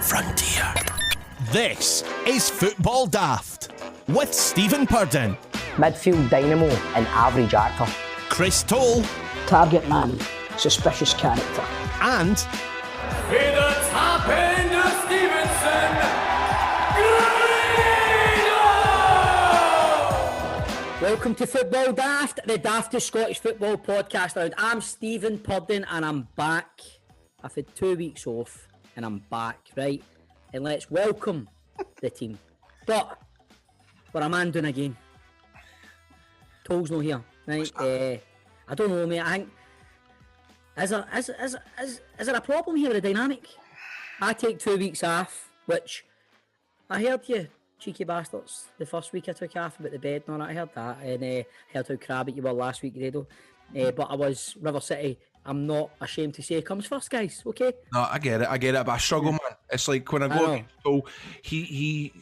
frontier. This is Football Daft with Stephen Purden, midfield dynamo and average actor, Chris Toll, target man, suspicious character, and Hey, the top end of Stevenson, Greeno! Welcome to Football Daft, the daftest Scottish football podcast around. I'm Stephen Purden and I'm back. I've had 2 weeks off and I'm back, right? And let's welcome the team. But what am I doing again? Toll's not here, right? I don't know, mate. I think is there a problem here with the dynamic? I take 2 weeks off, which I heard you, cheeky bastards. The first week I took off about the bed and all that, I heard that, and heard how crabby you were last week, Grado. But I was River City. I'm not ashamed to say comes first, guys. Okay. No, I get it, but I struggle, man. It's like when I go against Cole, he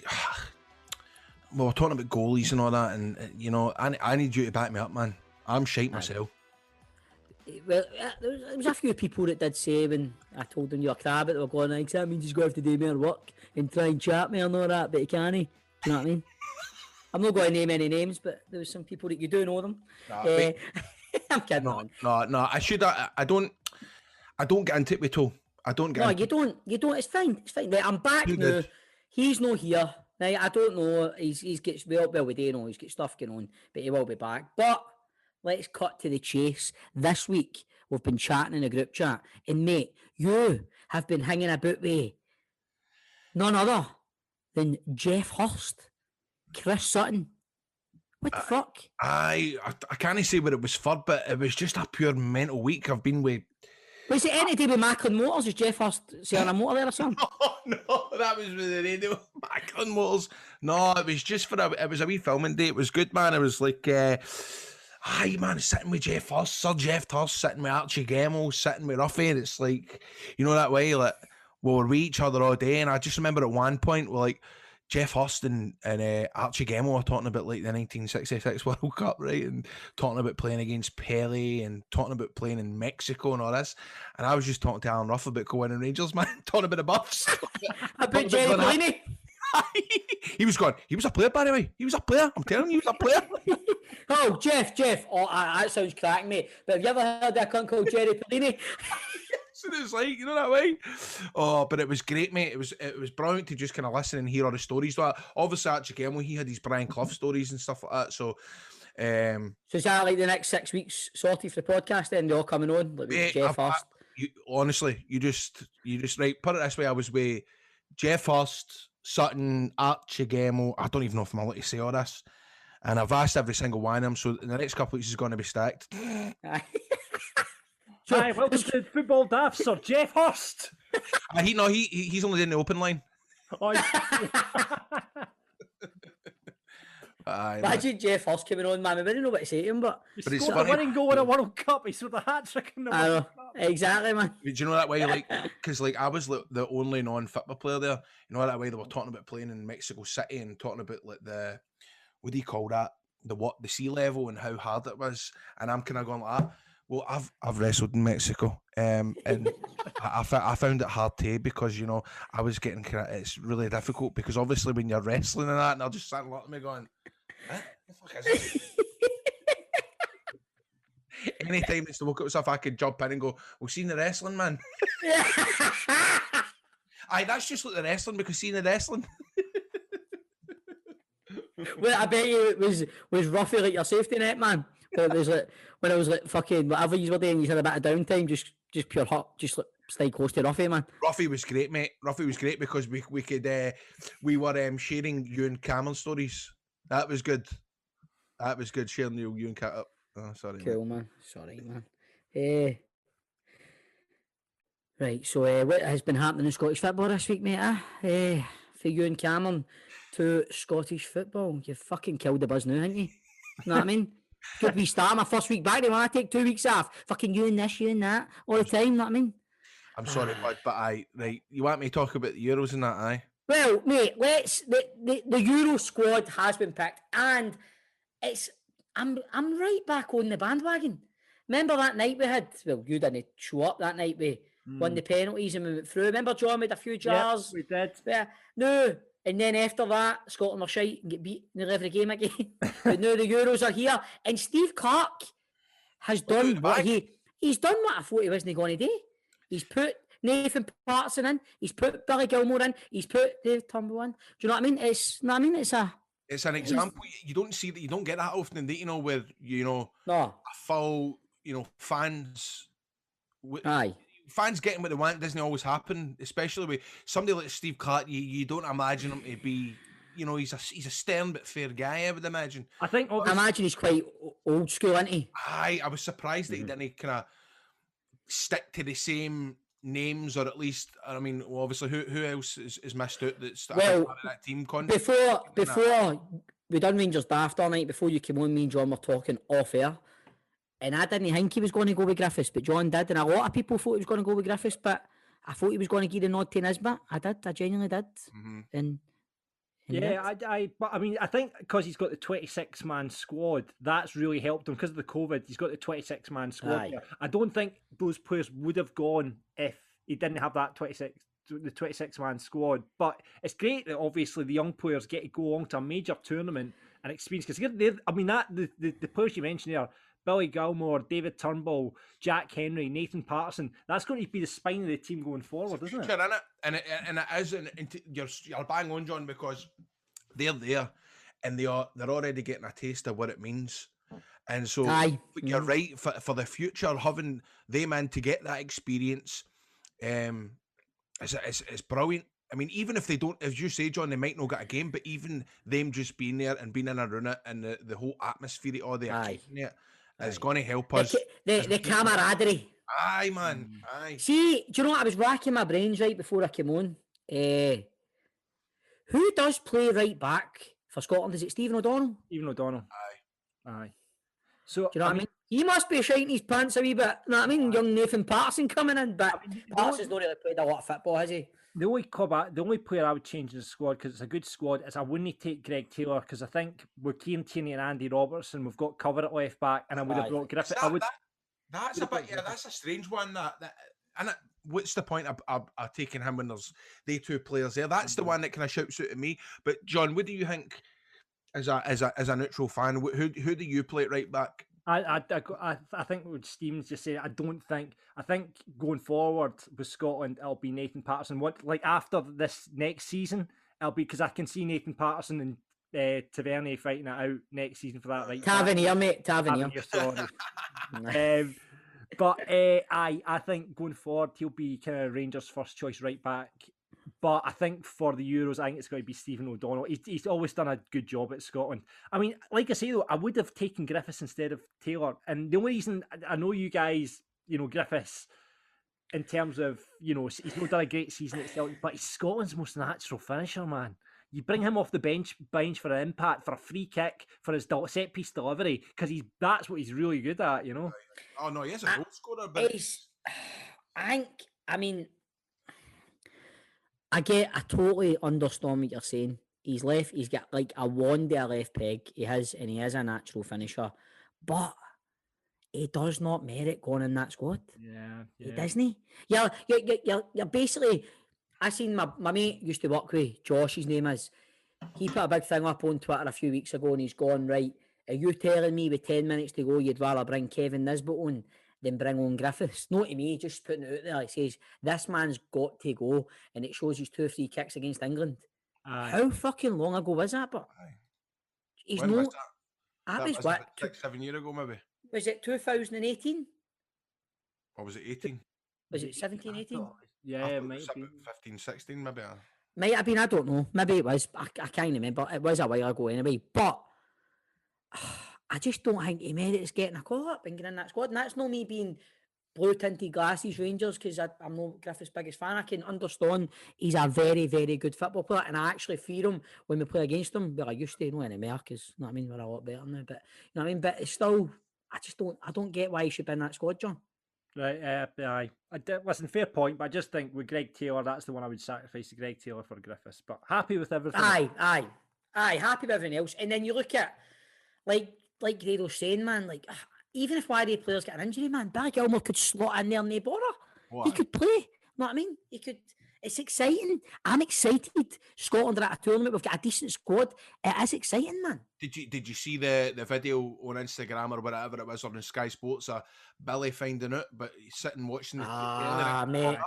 well, we're talking about goalies and all that, and you know, I need you to back me up, man. I'm shite myself. Well, there was a few people that did say when I told them you're a crab, they were going like, that means he's going to have to do more work and try and chat me and all that, but he can't. Do you know what I mean? I'm not going to name any names, but there was some people that you do know them. Nah, I'm kidding. No. I don't get into it with Toe. I don't get. No, you don't. It's fine. Right, I'm back now. He's not here. Right, I don't know. He's got we do know he's got stuff going on, but he will be back. But let's cut to the chase. This week we've been chatting in a group chat, and mate, you have been hanging about with none other than Jeff Hurst, Chris Sutton. What the fuck? I can't say what it was for, but it was just a pure mental week I've been with. Was it any day with Macklin Motors? Is Jeff Hurst selling a motor there or something? No, that was with the radio. Macklin Motors. No, it was just it was a wee filming day. It was good, man. It was like, hi, man, sitting with Jeff Hurst, Sir Jeff Hurst, sitting with Archie Gemmell, sitting with Ruffy, and it's like, you know, that way, like, we were with each other all day, and I just remember at one point, we're like, Jeff Hurst and Archie Gemmell were talking about like the 1966 World Cup, right? And talking about playing against Pele and talking about playing in Mexico and all this. And I was just talking to Alan Ruff about going in Rangers, man, talking about the Buffs. About Jerry Pelini. He was a player, by the way. He was a player. I'm telling you, he was a player. Oh, Jeff. Oh, that sounds cracking, mate. But have you ever heard that cunt called Jerry Pelini? So it's like, you know, that way. Oh, but it was great, mate. It was brilliant to just kind of listen and hear all the stories. Obviously, Archie Gemmell, he had his Brian Clough stories and stuff like that. So is that like the next 6 weeks sorted for the podcast? Then they're all coming on, like with Jeff Hurst. Honestly, you just right. Put it this way: I was with Jeff Hurst, Sutton, Archie Gemmell. I don't even know if I'm allowed to say all this. And I've asked every single one of them. So in the next couple of weeks is going to be stacked. Hi, welcome to Football Daft, Sir Jeff Hurst. He's only in the open line. Imagine Jeff Hurst coming on, man. We didn't know what to say to him, but he scored a winning goal in a World Cup. He scored a hat-trick in the World Cup. Exactly, man. Do you know that way? Like, because like I was the only non-football player there. You know that way they were talking about playing in Mexico City and talking about like the, what do you call that? The sea level and how hard it was. And I'm kind of going like that. Well, I've wrestled in Mexico, and I found it hard too because, you know, I was getting it's really difficult because obviously when you're wrestling and that, and they'll just stand looking at me going, "What the fuck is this?" Anytime it's to look at stuff, I could jump in and go, "Well, seen the wrestling, man." Aye, that's just like the wrestling because seeing the wrestling. Well, I bet you it was roughly like your safety net, man. It was like when I was like fucking whatever you were doing, you had a bit of downtime, just pure hot, just like stay close to Ruffy, man. Ruffy was great, mate. Ruffy was great because we could we were sharing you and Cameron stories. That was good. Sharing you and Cat up. Oh, sorry. Cool, man. Sorry, man. Right. So what has been happening in Scottish football this week, mate? For you and Cameron to Scottish football, you fucking killed the buzz now, haven't you? You know what I mean? Good wee start my first week back. When I take 2 weeks off, fucking you and this, you and that, all the time. You know what I mean? I'm sorry, bud, but right. You want me to talk about the Euros and that, aye? Well, mate, the Euro squad has been picked, and I'm right back on the bandwagon. Remember that night we had? Well, you didn't show up that night. won the penalties and we went through. Remember, John made a few jars? we did. Yeah. No. And then after that, Scotland were shite and get beat in every game again. But now the Euros are here. And Steve Clark has done what he's done what I thought he wasn't going to do. He's put Nathan Patterson in. He's put Billy Gilmore in. He's put Dave Turnbull in. Do you know what I mean? It's an example. You don't see that. You don't get that often, do you know, where, No. a full, fans. Aye. Fans getting what they want doesn't always happen, especially with somebody like Steve Clark. You don't imagine him to be, he's a stern but fair guy, I would imagine. I imagine he's quite old school, isn't he? I was surprised that he didn't kind of stick to the same names, or at least, I mean, obviously, who else is missed out that's part of that team? Before we done Rangers Daft all night, before you came on, me and John were talking off air. And I didn't think he was going to go with Griffiths, but John did. And a lot of people thought he was going to go with Griffiths, but I thought he was going to give the nod to Nisbet. I did. I genuinely did. Mm-hmm. And but I mean, I think because he's got the 26-man squad, that's really helped him. Because of the COVID, he's got the 26-man squad there. I don't think those players would have gone if he didn't have that 26-man squad. But it's great that obviously the young players get to go along to a major tournament and experience. Because the players you mentioned there, Billy Gilmore, David Turnbull, Jack Henry, Nathan Patterson. That's going to be the spine of the team going forward, isn't it? And it is. And you're bang on, John, because they're there and they're already getting a taste of what it means. And so you're right, for the future, having them in to get that experience, it's brilliant. I mean, even if they don't, as you say, John, they might not get a game, but even them just being there and being in around it and the whole atmosphere of the occasion, it's going to help us. The camaraderie. Aye, man. Aye. See, do you know what? I was racking my brains right before I came on. Who does play right back for Scotland? Is it Stephen O'Donnell? Stephen O'Donnell. Aye. So, do you know what I mean? He must be shiting his pants a wee bit. You know what I mean? Young Nathan Patterson coming in, but Patterson's not really played a lot of football, has he? The only player I would change in the squad, because it's a good squad, is I wouldn't take Greg Taylor, because I think with Kieran Tierney and Andy Robertson, we've got cover at left back, and I would have brought Griffith. That's a strange one. What's the point of taking him when there's the two players there? That's the one that kind of shouts out at me. But John, what do you think as a neutral fan? Who do you play at right back? I think what Stevens just said, I think going forward with Scotland, it'll be Nathan Patterson. After this next season, it'll be, because I can see Nathan Patterson and Tavernier fighting it out next season for that. Right, Tavernier, mate. Tavernier. Sorry. But I think going forward, he'll be kind of Rangers' first choice right back. But I think for the Euros, I think it's going to be Stephen O'Donnell. He's always done a good job at Scotland. I mean, like I say, though, I would have taken Griffiths instead of Taylor. And the only reason, I know you guys, Griffiths, in terms of, he's not done a great season at Celtic, but he's Scotland's most natural finisher, man. You bring him off the bench for an impact, for a free kick, for his set-piece delivery, because that's what he's really good at, Oh, no, he is a goal scorer, but... I totally understand what you're saying. He's got like a wand to a left peg. He is a natural finisher. But he does not merit going in that squad. Yeah. He doesn't. You're basically... I seen my mate used to work with, Josh, his name is. He put a big thing up on Twitter a few weeks ago and he's gone, right, are you telling me with 10 minutes to go you'd rather bring Kevin Nisbet on than bring on Griffiths? Not to me, just putting it out there. It says, this man's got to go, and it shows his 2 or 3 kicks against England. How fucking long ago was that? But he's when not... was that? That was 6-7 years ago, maybe. Was it 2018? Or was it 18? Was it 17, 18? Yeah, it might be. 15, 16, maybe. Might have been, I don't know. Maybe it was. I can't remember. It was a while ago anyway. But I just don't think he merits getting a call up and getting in that squad. And that's not me being blue-tinted glasses Rangers, because I'm not Griffiths' biggest fan. I can understand he's a very, very good football player, and I actually fear him when we play against him. Well, I used to, not anymore, because, you know what I mean, we're a lot better now. But, you know what I mean? But it's still, I don't get why he should be in that squad, John. Right, aye. Listen, fair point, but I just think with Greg Taylor, that's the one I would sacrifice to Greg Taylor for Griffiths. But happy with everything. Aye, happy with everything else. And then you look at, like Grado's saying, man, like, even if one of the players get an injury, man, Barry Gilmore could slot in there and they bother. He could play. You know what I mean? He could. It's exciting. I'm excited. Scotland are at a tournament. We've got a decent squad. It is exciting, man. Did you see the video on Instagram or whatever it was on Sky Sports? Billy finding out, but he's sitting watching the Mate.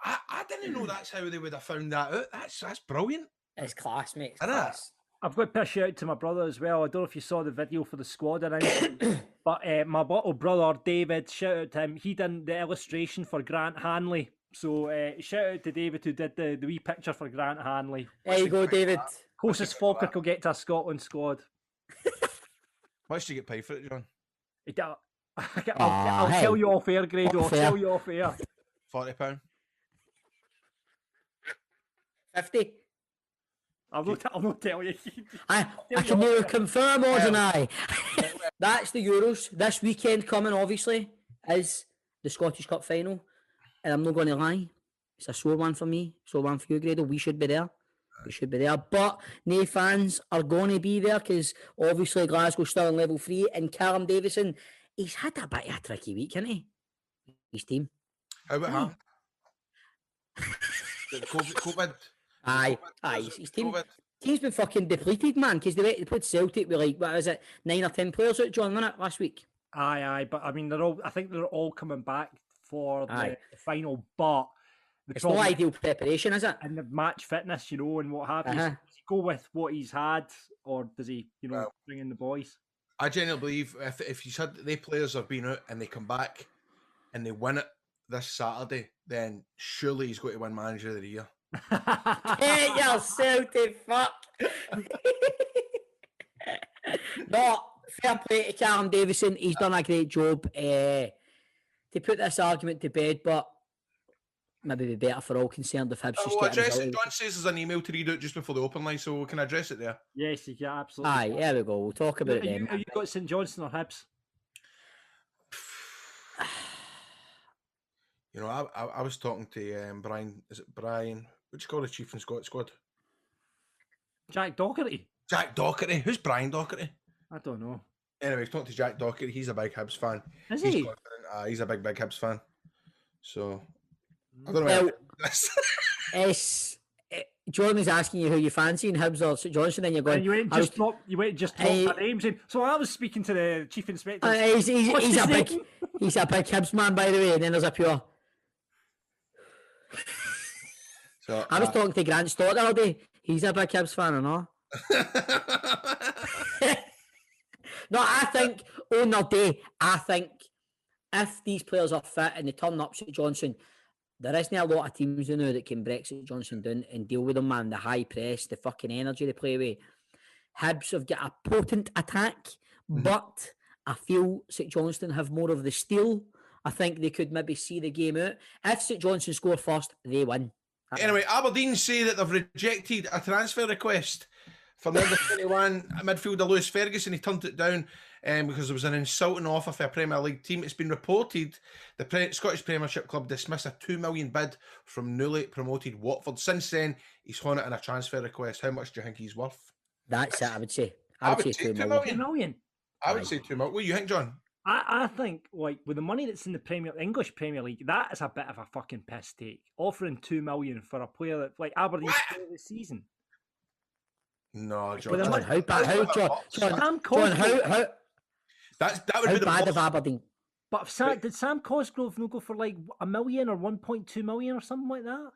I didn't know that's how they would have found that out. That's brilliant. It's class, mate. It's Isn't it? class. I've got to put a shout out to my brother as well. I don't know if you saw the video for the squad announcement, but my little brother David, shout out to him. He did the illustration for Grant Hanley. So shout out to David who did the wee picture for Grant Hanley. There you go, David. Closest Falkirk will get to a Scotland squad. Why did you get paid for it, John? I'll tell you off air, Grado. I'll tell you off air. £40. 50. I'll not tell you. I can neither confirm or deny. That's the Euros. This weekend coming, obviously, is the Scottish Cup final. And I'm not going to lie, it's a sore one for me, sore one for you, Grado. We should be there. We should be there. But no fans are going to be there because obviously Glasgow's still in level 3. And Callum Davison, he's had a bit of a tricky week, hasn't he? His team. How about him? COVID. Aye. His team's been fucking depleted, man, because they played Celtic with like, what is it, 9 or 10 players out, John, wasn't it, last week? Aye, but I mean, I think they're all coming back for the final, but it's no ideal preparation, is it? And the match fitness, and what have you. Does he go with what he's had, or does he, bring in the boys? I genuinely believe if you said the players have been out and they come back and they win it this Saturday, then surely he's going to win Manager of the Year. Get yourself to fuck. No, fair play to Callum Davison. He's done a great job to put this argument to bed, but maybe be better for all concerned if Hibs just get address it. Don says there's an email to read out just before the open line, so we can address it there. Yes, you can absolutely. Aye, there we go. We'll talk about it then. Have you got St Johnstone or Hibs? I was talking to Brian. Is it Brian? What do you call the chief in Scott squad? Jack Docherty. Jack Docherty. Who's Brian Docherty? I don't know. Anyway, talking to Jack Docherty. He's a big Hibs fan. Is he? He's a big Hibs fan. So I don't know. John is asking you who you fancy in Hibs or St Johnstone, and you're going. And you went just drop my names in. So I was speaking to the chief inspector. He's a big Hibs man, by the way. And then there's a pure. So I was talking to Grant Stott the other day. He's a big Hibs fan, or not? No, I think on their day, if these players are fit and they turn up St Johnstone, there isn't a lot of teams now that can break St Johnstone down and deal with them, man. The high press, the fucking energy they play with. Hibs have got a potent attack, but I feel St Johnstone have more of the steel. I think they could maybe see the game out. If St Johnstone score first, they win. Anyway, Aberdeen say that they've rejected a transfer request for number 21 midfielder Lewis Ferguson. He turned it down because there was an insulting offer for a Premier League team. It's been reported the Scottish Premiership club dismissed a $2 million bid from newly promoted Watford. Since then, he's on it in a transfer request. How much do you think he's worth? That's it, I would say. I would say $2 million. $2 million? I would say $2 million. What do you think, John? I think, like, with the money that's in the English Premier League, that is a bit of a fucking piss take. Offering $2 million for a player that, like, Aberdeen's player this season. No, John. John, how would bad of Aberdeen? But did Sam Cosgrove not go for like $1 million or 1.2 million or something like that?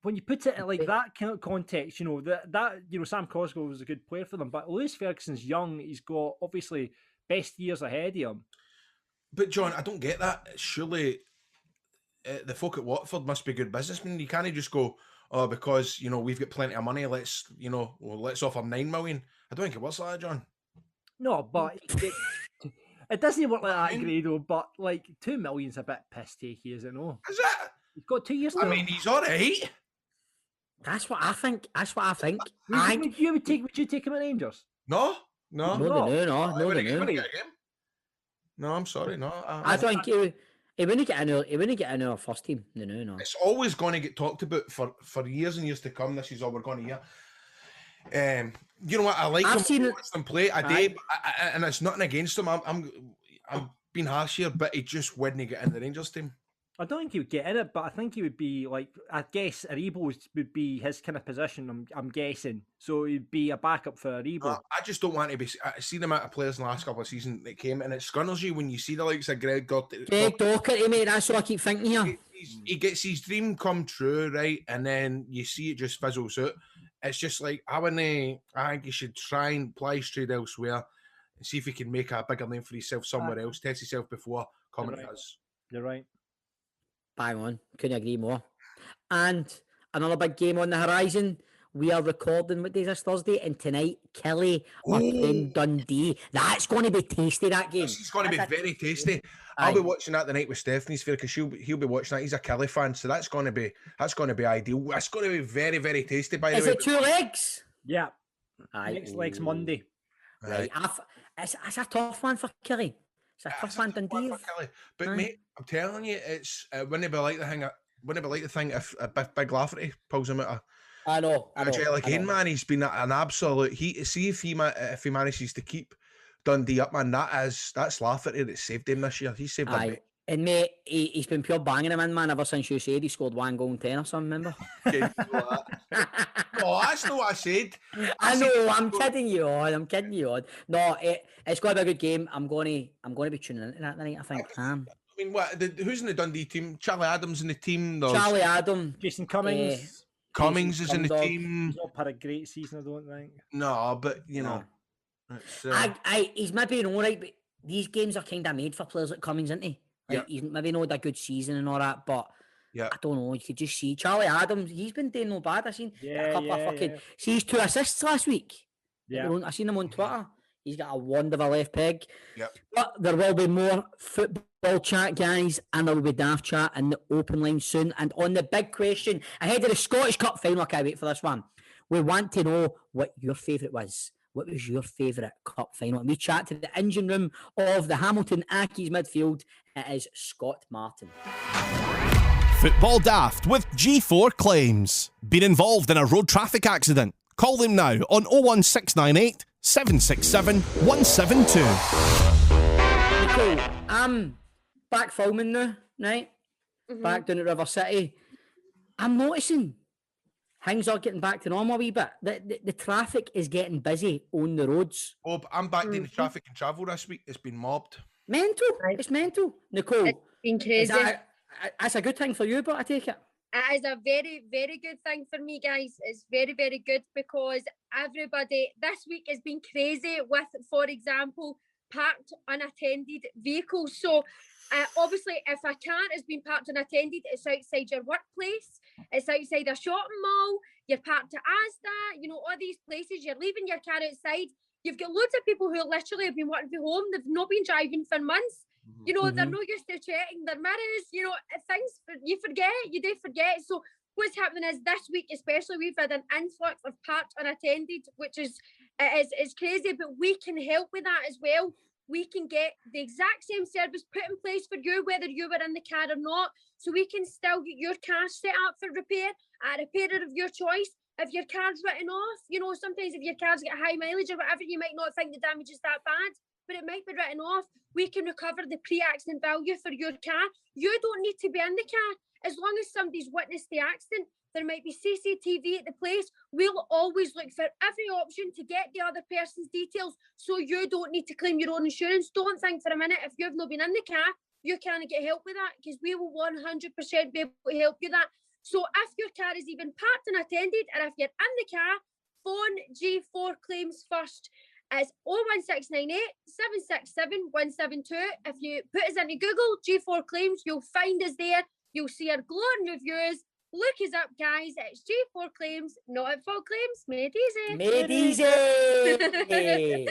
When you put it in like that kind of context, Sam Cosgrove was a good player for them, but Lewis Ferguson's young. He's got obviously best years ahead of him. But John, I don't get that. Surely the folk at Watford must be good businessmen. You can't just go, oh, because we've got plenty of money. Let's offer $9 million. I don't think it works like that, John. No, but it doesn't work like that, Grado. But like $2 million's a bit piss takey, is it? No, is it? He's got 2 years. I mean, he's all right. That's what I think. Would you take him at Rangers? No. No, I'm sorry, no. I think he wouldn't get in our first team. No. It's always going to get talked about for years and years to come. This is all we're going to hear. You know what? I like him. Watch them play a day, and it's nothing against him. I'm being harsh here, but he just wouldn't get in the Rangers team. I don't think he would get in it, but I think he would be like, I guess Aribo would be his kind of position. I'm guessing, so he'd be a backup for Aribo. I just don't want to be. I see the amount of players in the last couple of seasons that came, and it scuners you when you see the likes of Greg Docherty, mate. That's what I keep thinking here. He gets his dream come true, right? And then you see it just fizzles out. It's just like, I think he should try and play straight elsewhere and see if he can make a bigger name for himself somewhere else. Test himself before coming to us. You're right. Bang on. Couldn't agree more. And another big game on the horizon. We are recording, what day is this, Thursday? And tonight, Kelly up in Dundee. That's going to be tasty, that game. It's going to be very tasty. I'll be watching that the night with Stephanie's fair because he'll be watching that. He's a Kelly fan, so that's going to be ideal. That's going to be very, very tasty. By the way, is it 2 legs? Yeah. Next leg's Monday. Right. It's a tough one for Kelly. It's a tough one, Dundee. But mate, I'm telling you, it's wouldn't it be like the thing if a big Lafferty pulls him out. I know. Again, man, he's been an absolute heat. See if he manages to keep Dundee up, man. That's Lafferty that saved him this year. He saved him. And mate, he's been pure banging him in, man, ever since you said he scored 1 goal in 10 or something, remember? No, that's not what I said. I know, I'm kidding you on. No, it's going to be a good game. I'm going to be tuning into that tonight, I think. I mean, who's in the Dundee team? Charlie Adams in the team. Charlie Adams. Jason Cummings. Cummings is in the team. He's not had a great season, I don't think. No, but you know, he's maybe all right, but these games are kind of made for players like Cummings, isn't he? Like, he's maybe not had a good season and all that, but I don't know. You could just see Charlie Adams. He's been doing no bad. I seen a couple of fucking. See his 2 assists last week. Yeah, I seen him on Twitter. He's got a wand of a left peg. Yep. But there will be more football chat, guys, and there will be daft chat in the open line soon. And on the big question ahead of the Scottish Cup final, I can't wait for this one. We want to know what your favourite was. What was your favourite cup final? And we chat to the engine room of the Hamilton Accies midfield. It is Scott Martin. Football Daft with G4 Claims. Been involved in a road traffic accident? Call them now on 01698 767 172. Nicole, I'm back filming now, right? Back down at River City. I'm noticing things are getting back to normal a wee bit. The traffic is getting busy on the roads. Oh, but I'm back doing the traffic and travel this week. It's been mobbed. Mental. It's mental. Nicole. It's been crazy. That's a good thing for you, but I take it. It is a very, very good thing for me, guys. It's very, very good because everybody this week has been crazy with, for example, parked unattended vehicles. So obviously, if a car has been parked unattended, it's outside your workplace, it's outside a shopping mall, you're parked at Asda, all these places, you're leaving your car outside. You've got loads of people who literally have been working from home, they've not been driving for months. They're not used to checking their mirrors, things you do forget. So what's happening is this week especially we've had an influx of parked unattended, which is crazy, but we can help with that as well. We can get the exact same service put in place for you, whether you were in the car or not. So we can still get your car set up for repair at a repairer of your choice. If your car's written off, sometimes if your car's got high mileage or whatever, you might not think the damage is that bad, but it might be written off. We can recover the pre-accident value for your car. You don't need to be in the car. As long as somebody's witnessed the accident, there might be CCTV at the place. We'll always look for every option to get the other person's details so you don't need to claim your own insurance. Don't think for a minute if you've not been in the car, you can't get help with that because we will 100% be able to help you that. So if your car is even parked unattended or if you're in the car, phone G4 Claims first. It's 01698 767 172. If you put us into Google, G4 Claims, you'll find us there. You'll see our glowing reviews. Look us up, guys. It's G4 Claims, not at fault claims. Made easy. Made easy.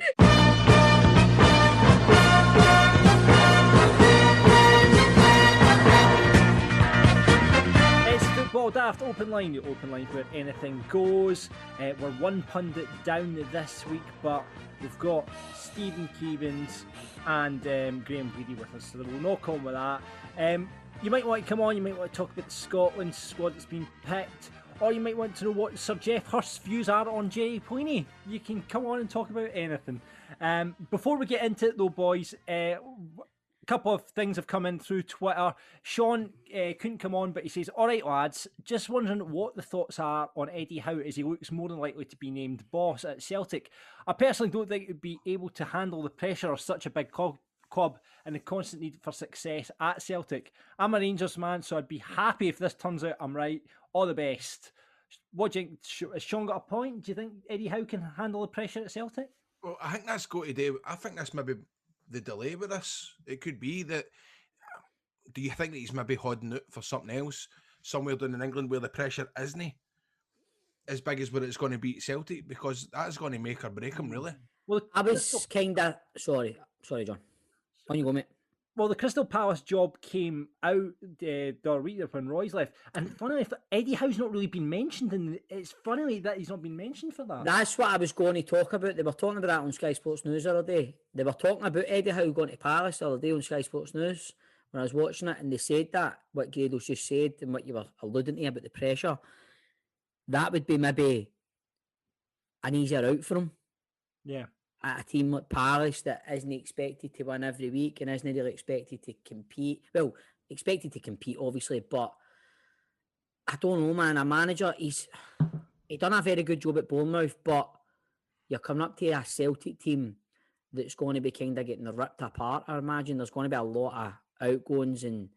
Football Daft Open Line, the open line where anything goes. We're one pundit down this week, but we've got Stephen Keevans and Graham Greedy with us, so we'll knock on with that. You might want to come on, you might want to talk about the Scotland squad that's been picked, or you might want to know what Sir Geoff Hurst's views are on Jerry Poiney. You can come on and talk about anything. Before we get into it though, boys, couple of things have come in through Twitter. Sean couldn't come on, but he says, all right, lads, just wondering what the thoughts are on Eddie Howe as he looks more than likely to be named boss at Celtic. I personally don't think he'd be able to handle the pressure of such a big club and the constant need for success at Celtic. I'm a Rangers man, so I'd be happy if this turns out I'm right. All the best. What do you think? Has Sean got a point? Do you think Eddie Howe can handle the pressure at Celtic? Well, I think that's got to do. I think that's maybe the delay with this. It could be that. Do you think that he's maybe holding out for something else somewhere down in England where the pressure isn't as big as what it's going to be at Celtic? Because that's going to make or break him, really. Well, I was kind of sorry, John. On you go, mate. Well, the Crystal Palace job came out the week when Roy's left, and funnily, Eddie Howe's not really been mentioned, and it's funny that he's not been mentioned for that. That's what I was going to talk about. They were talking about that on Sky Sports News the other day. They were talking about Eddie Howe going to Palace the other day on Sky Sports News when I was watching it, and they said that, what Grado's just said and what you were alluding to about the pressure, that would be maybe an easier out for him. Yeah. At a team like Palace that isn't expected to win every week and isn't really expected to compete. Well, expected to compete, obviously, but I don't know, man. A manager, he done a very good job at Bournemouth, but you're coming up to a Celtic team that's going to be kind of getting ripped apart, I imagine. There's going to be a lot of outgoings and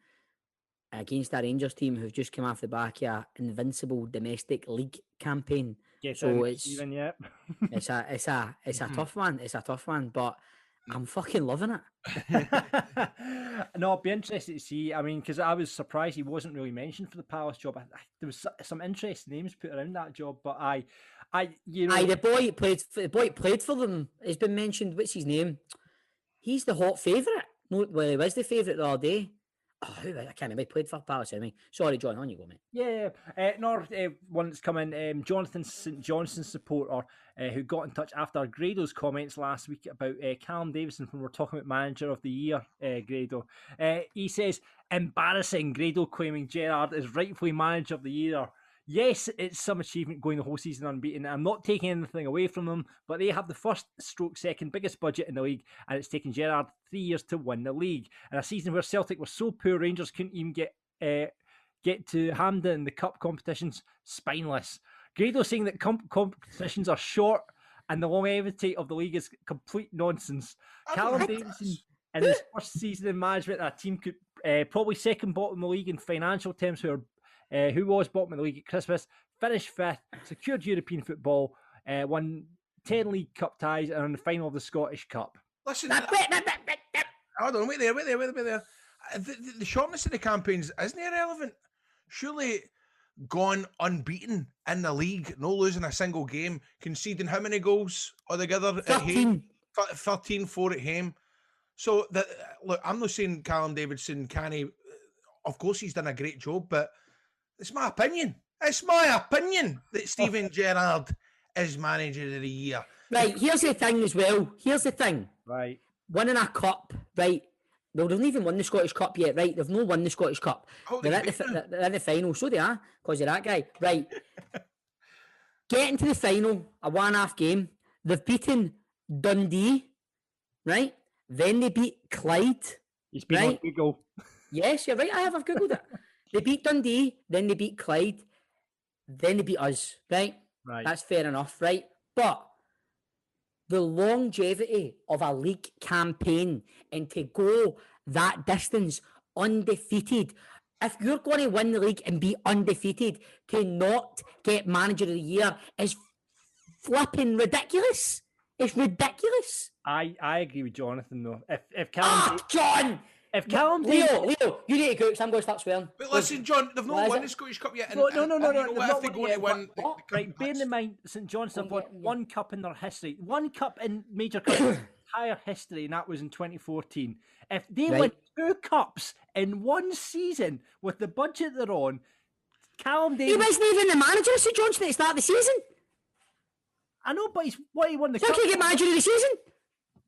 against a Rangers team who've just come off the back of an invincible domestic league campaign. So it's it's a tough one. It's a tough one, but I'm fucking loving it. No, I'd be interested to see. I mean, because I was surprised he wasn't really mentioned for the Palace job. There was some interesting names put around that job, but the boy played for them. Has been mentioned. What's his name? He's the hot favourite. No, well, he was the favourite the other day. Oh, I can't remember. He played for Palace, I mean. Sorry, John, on you go, mate. Yeah. One that's come in, Jonathan St. Johnson supporter who got in touch after Grado's comments last week about Callum Davidson when we're talking about Manager of the Year, Grado. He says, embarrassing, Grado claiming Gerrard is rightfully Manager of the Year. Yes, it's some achievement going the whole season unbeaten. I'm not taking anything away from them, but they have the second biggest budget in the league, and it's taken Gerrard 3 years to win the league. And a season where Celtic were so poor, Rangers couldn't even get to Hampden in the cup competitions. Spineless. Grado saying that competitions are short and the longevity of the league is complete nonsense. Callum Davidson, in his first season in management, a team could probably second bottom in the league in financial terms, who was bottom of the league at Christmas, finished fifth, secured European football, won 10 League Cup ties, and in the final of the Scottish Cup. Listen, hold on, wait there. The shortness of the campaigns isn't irrelevant. Surely gone unbeaten in the league, no losing a single game, conceding how many goals altogether? 13. 13, 4 at home. So, look, I'm not saying Callum Davidson can't. Of course, he's done a great job, but it's my opinion. It's my opinion that Steven Gerrard is Manager of the Year. Right, here's the thing as well. Here's the thing. Right. Winning a cup, right? Well, they've not even won the Scottish Cup yet, right? They've not won the Scottish Cup. Oh, they're in the final, so they are, because of that guy. Right. Getting to the final, a one-half game. They've beaten Dundee, right? Then they beat Clyde. He's been on Google. Yes, you're right. I've Googled it. They beat Dundee, then they beat Clyde, then they beat us, right? Right. That's fair enough, right? But the longevity of a league campaign and to go that distance undefeated, if you're going to win the league and be undefeated, to not get Manager of the Year is flipping ridiculous. It's ridiculous. I agree with Jonathan, though. If Callum... John! If Callum Leo, you need to go because I'm going to start swearing. But listen, John, they've not won the Scottish Cup yet. No. If they go to win... Right, bearing in mind, St John's have won one cup in their history. One cup in major cup entire history, and that was in 2014. If they win 2 cups in one season with the budget they're on, Callum Davis... He wasn't even the manager of St John's at the start of the season. I know, but he won the cup. How can you get manager of the season?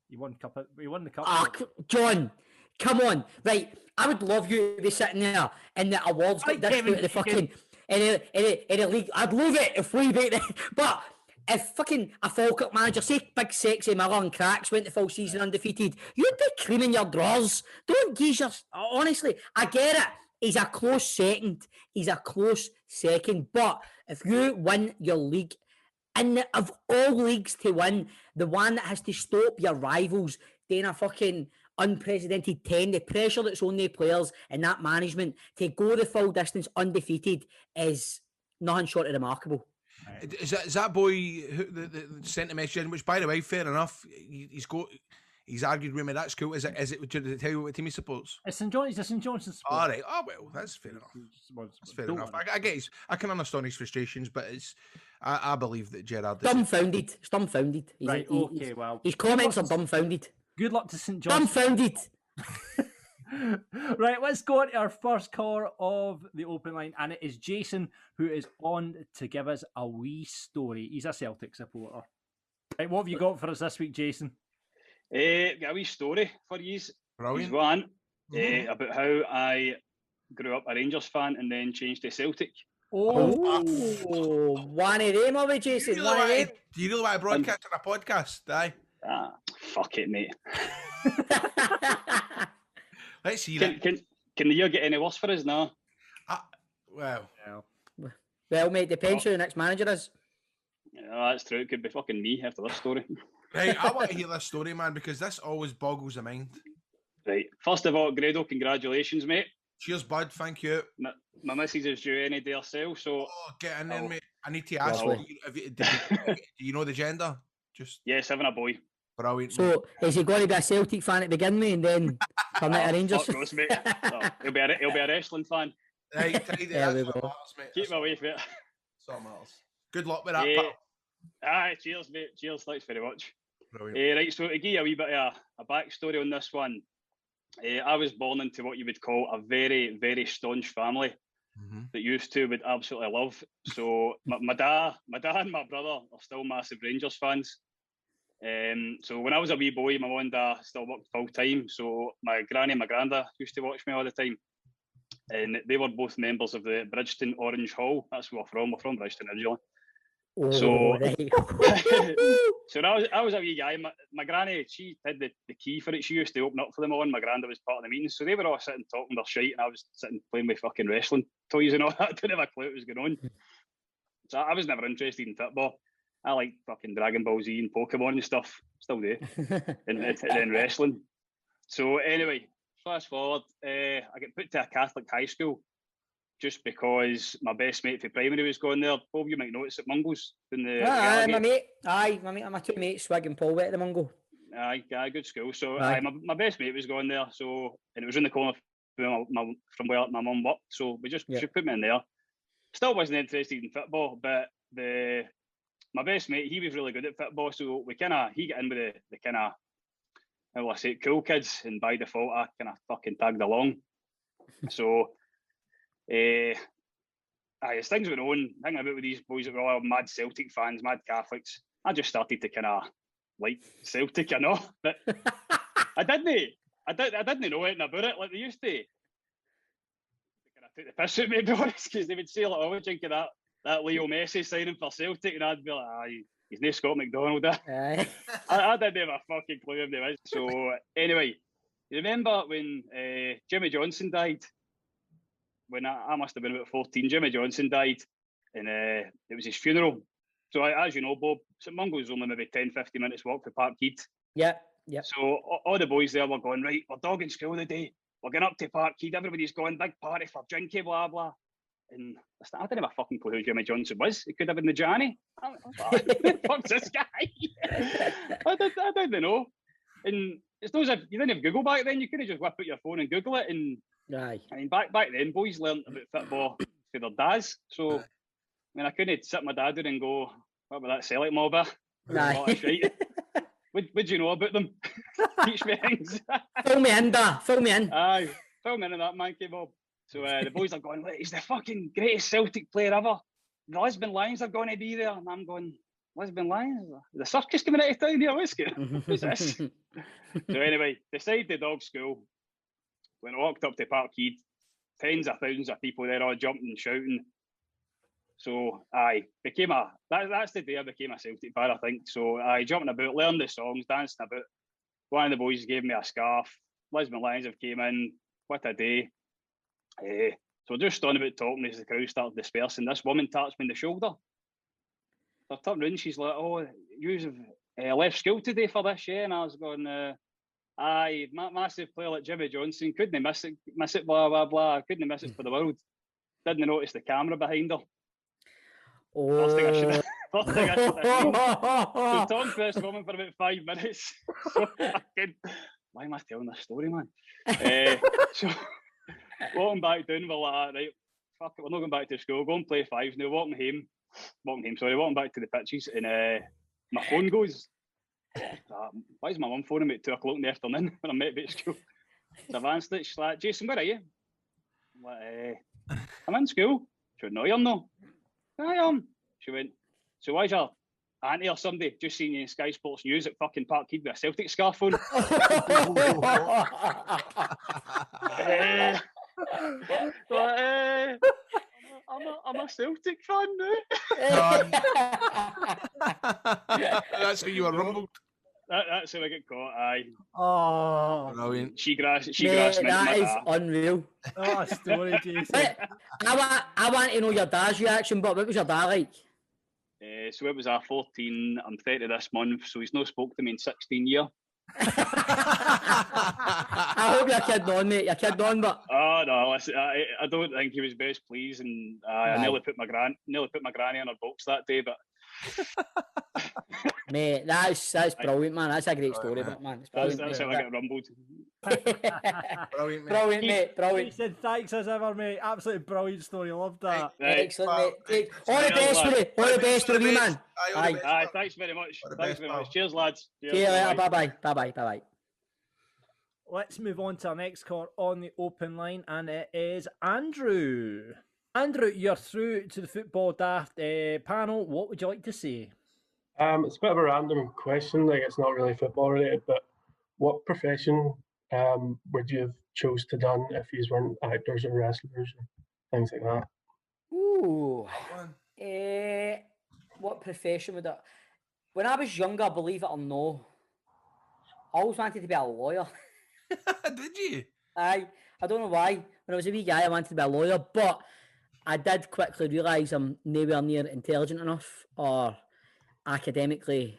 He won the cup. Ah, John, come on. Right, I would love you to be sitting there in the awards like this out of the fucking in a league. I'd love it if we beat it. But if fucking a Falkirk manager, say big sexy Miller and Cracks went the full season undefeated, you'd be creaming your drawers. Don't geese your... Honestly, I get it. He's a close second. But if you win your league, and of all leagues to win, the one that has to stop your rivals doing a fucking unprecedented 10, the pressure that's on the players and that management to go the full distance undefeated is nothing short of remarkable. Is that boy who the sent a message in? Which, by the way, fair enough. He's argued with me. That's cool. Is it? Did it tell you what team he supports? It's St. John's. It's a St. John's. All right. Oh well, that's fair enough. That's fair enough. I get. I can understand his frustrations, but it's. I believe that Gerard. Dumbfounded. Right. Okay. Well, his comments are dumbfounded. Good luck to St. John's. Dumbfounded. Right, let's go on to our first caller of the open line, and it is Jason, who is on to give us a wee story. He's a Celtic supporter. Right, what have you got for us this week, Jason? Got a wee story for you. Brilliant. One, about how I grew up a Rangers fan and then changed to Celtic. Oh, one of them, are we, Jason? Do you really want to broadcast on a podcast? Aye. Fuck it, mate. Let's see that. Can the year get any worse for us now? Well, mate, depends who the next manager is. Yeah, that's true. It could be fucking me after this story. right, I want to hear this story, man, because this always boggles the mind. Right. First of all, Grado, congratulations, mate. Cheers, bud. Thank you. My missus is due any day herself, so... Oh, get in there, mate. I need to ask Lovely. you, do you know the gender? Just Yes, having a boy. brilliant. So, is he going to be a Celtic fan to begin with and then turn into a Rangers? Fuck knows, mate. No, he'll be a wrestling fan. Right, There we go. Mate. Keep him away from it. Something else. Good luck with that, pal. Aye, cheers, mate. Cheers, thanks very much. Brilliant. Right, so to give you a wee bit of a backstory on this one, I was born into what you would call a very, very staunch family that used to would absolutely love. So my dad and my brother are still massive Rangers fans. So when I was a wee boy, my mum and dad still worked full time. So my granny and my granda used to watch me all the time. And they were both members of the Bridgeton Orange Hall. That's where we're from. We're from Bridgeton originally. Right. So I was a wee guy. My granny, she had the key for it. She used to open up for them all, and my granda was part of the meetings. So they were all sitting talking their shite, and I was sitting playing with fucking wrestling toys and all that. I didn't have a clue what was going on. So I was never interested in football. I like fucking Dragon Ball Z and Pokemon and stuff. Still do. and then wrestling. So anyway, fast forward, I get put to a Catholic high school just because my best mate for primary was going there. Bob, you might notice at Mungles. my mate. My two mates, Swig and Paul, went to the Mungo. Aye, good school. So my best mate was going there. So, and it was in the corner from where my mum worked. So she put me in there. Still wasn't interested in football, but my best mate, he was really good at football. So he got in with the kind of, how will I say it, cool kids, and by default I kind of fucking tagged along. So as things went on, hanging about with these boys that were all mad Celtic fans, mad Catholics, I just started to kind of like Celtic, you know. But I didn't know anything about it like they used to. They kind of take the piss out, maybe honest, because they would say like, "Oh, we're drinking that Leo Messi signing for Celtic," and I'd be like, he's no Scott McDonald. I didn't have a fucking clue who he was. So anyway, you remember when Jimmy Johnson died? When I must have been about 14, Jimmy Johnson died, and it was his funeral. So as you know, Bob, St Mungo's is only maybe 10, 15 minutes walk to Parkhead. Yeah. So all the boys there were going, right, we're dogging school today. We're going up to Parkhead. Everybody's going, big party for drinking, blah, blah. And I didn't have a fucking clue who Jimmy Johnson was. It could have been the Johnny. I was like, who the fuck's this guy? I didn't know. And it's those if you didn't have Google back then, you could have just whip out your phone and Google it. And Aye. I mean, back then, boys learned about football for their dads. So, I mean, I couldn't sit my dad there and go, what about that Celtic mob? Aye. What do you know about them? Teach me things. Fill me in, da. Fill me in. Aye, fill me in on that, man, Bob. So the boys are going, he's the fucking greatest Celtic player ever. The Lisbon Lions are going to be there. And I'm going, Lisbon Lions? The circus coming out of town here? Who's this? So anyway, decided the dog school. When I walked up to Parkhead, tens of thousands of people there all jumping and shouting. So that's the day I became a Celtic fan, I think. So jumping about, learning the songs, dancing about. One of the boys gave me a scarf. Lisbon Lions have came in. What a day. So just on about talking as the crowd started dispersing. This woman taps me on the shoulder. So I turned around, she's like, "Oh, you have left school today for this, yeah?" And I was going, "Aye, massive player like Jimmy Johnson, couldn't miss it, blah, blah, blah. Couldn't miss it for the world." Didn't notice the camera behind her. First thing I should have seen. So Tom first woman for about 5 minutes. So why am I telling this story, man? So walking back down, we're like, right, fuck it, we're not going back to school, go and play fives now, walking back to the pitches, and my phone goes. Why is my mum phoning me at 2 o'clock in the afternoon when I'm meant to be at school? So I've answered it, she's like, "Jason, where are you?" I'm like, "I'm in school." She went, "No, you're not." "I am." She went, "So why's your auntie or somebody just seen you in Sky Sports News at fucking Parkhead with a Celtic scarf on?" I'm a Celtic fan now. That's how you were rumbled. That's how I get caught. Aye. Oh, brilliant. She grassed that is unreal. Oh, a story, Jason. But I want to know your dad's reaction, but what was your dad like? So it was 14. I'm 30 this month, so he's not spoke to me in 16 years. I hope you're kidding on, mate. You're kidding on, but Oh no, listen, I don't think he was best pleased, and I nearly put my granny on her box that day. But mate, that's brilliant, man. That's a great story, but man, it's brilliant. that's how I get rumbled. Brilliant, mate. Brilliant, mate. Brilliant. Jason, thanks as ever, mate. Absolutely brilliant story. Loved that. Right. Excellent, mate. All the best for it. All the best for you, man. Aye, thanks very much. Cheers, lads. See you later. Bye-bye. Let's move on to our next caller on the open line, and it is Andrew. Andrew, you're through to the Football Daft panel. What would you like to say? It's a bit of a random question. Like, it's not really football related, but what profession would you have chose to done if you weren't actors or wrestlers or things like that? Ooh. What profession would that? When I was younger, believe it or no, I always wanted to be a lawyer. Did you? I don't know why. When I was a wee guy, I wanted to be a lawyer, but I did quickly realise I'm nowhere near intelligent enough or I'm academically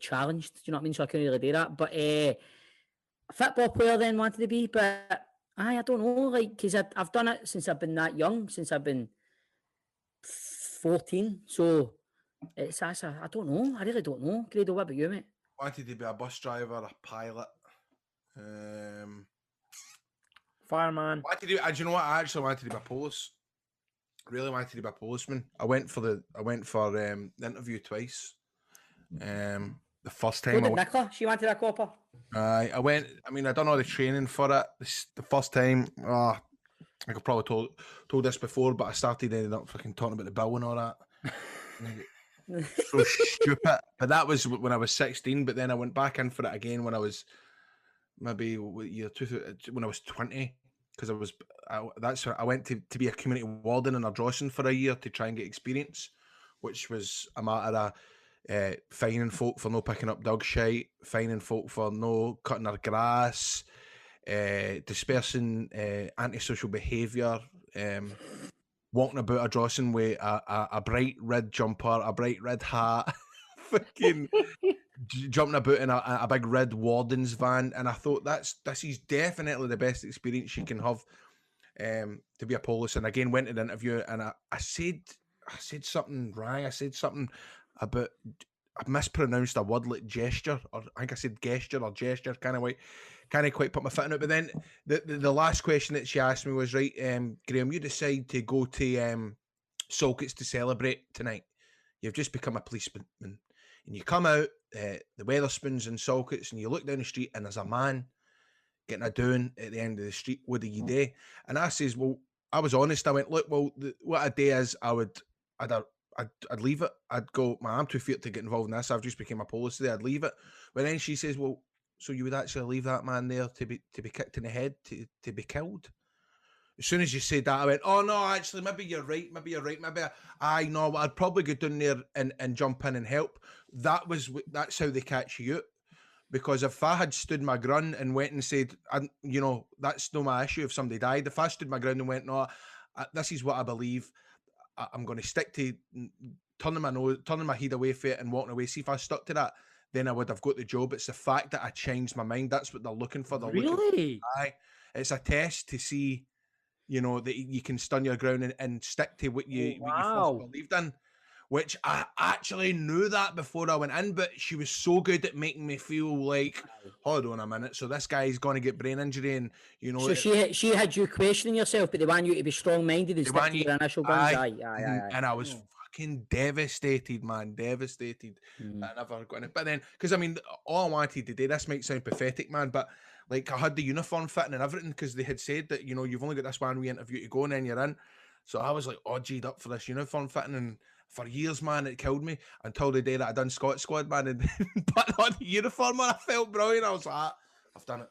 challenged. Do you know what I mean? So I couldn't really do that. But a football player then wanted to be, but I don't know, like, because I've done it since I've been that young, since I've been 14. So I don't know. I really don't know. Grado, what about you, mate? Wanted to be a bus driver, a pilot. Fireman. Do you know what? I actually wanted to be a police. Really wanted to be a policeman. I went for the interview twice. The first time. Nicola, she wanted a copper. I went. I mean, I done all the training for it. The first time. I could probably told this before, but I ended up fucking talking about the bill and all that. So stupid. But that was when I was 16. But then I went back in for it again when I was maybe when I was 20, because I went to be a community warden in Ardrossan for a year to try and get experience, which was a matter of fining folk for no picking up dog shite, fining folk for no cutting their grass, dispersing antisocial behaviour, walking about Ardrossan with a bright red jumper, a bright red hat, fucking jumping about in a big red warden's van. And I thought this is definitely the best experience you can have to be a police. And again, went to the interview and I said something wrong. I said something about, I mispronounced a word like gesture, or I think I said gesture or gesture, can't quite put my foot in it. But then the last question that she asked me was, right, Graham, you decide to go to Salkits to celebrate tonight. You've just become a policeman. And you come out, the Weatherspoons and Salkits, and you look down the street and there's a man getting a doing at the end of the street. What do you do? And I says, well, I was honest. I went, look, well, what I do is I'd leave it. I'd go, I'm too feared to get involved in this. I've just become a police today. I'd leave it. But then she says, well, so you would actually leave that man there to be kicked in the head, to be killed? As soon as you said that, I went, oh, no, actually, maybe you're right. Maybe, no, I'd probably go down there and jump in and help. That's how they catch you out. Because if I had stood my ground and went and said, that's no my issue if somebody died. If I stood my ground and went, no, this is what I believe, I'm going to stick to turning my head away from it and walking away. See, if I stuck to that, then I would have got the job. It's the fact that I changed my mind. That's what they're looking for. Really? It's a test to see, that you can stand your ground and stick to what you first believed in. Which I actually knew that before I went in, but she was so good at making me feel like, hold on a minute, so this guy's going to get brain injury, and So she had you questioning yourself, but they want you to be strong-minded and stick to your initial guns. Aye. And I was fucking devastated, man, devastated. That I never got in it. But then, because all I wanted to do, this might sound pathetic, man, but like I had the uniform fitting and everything because they had said that you've only got this one wee interview to go and then you're in. So I was like, G'd up for this uniform fitting, and for years, man, it killed me until the day that I done Scottish Squad, man, and put on the uniform, man. I felt brilliant. I was like, I've done it.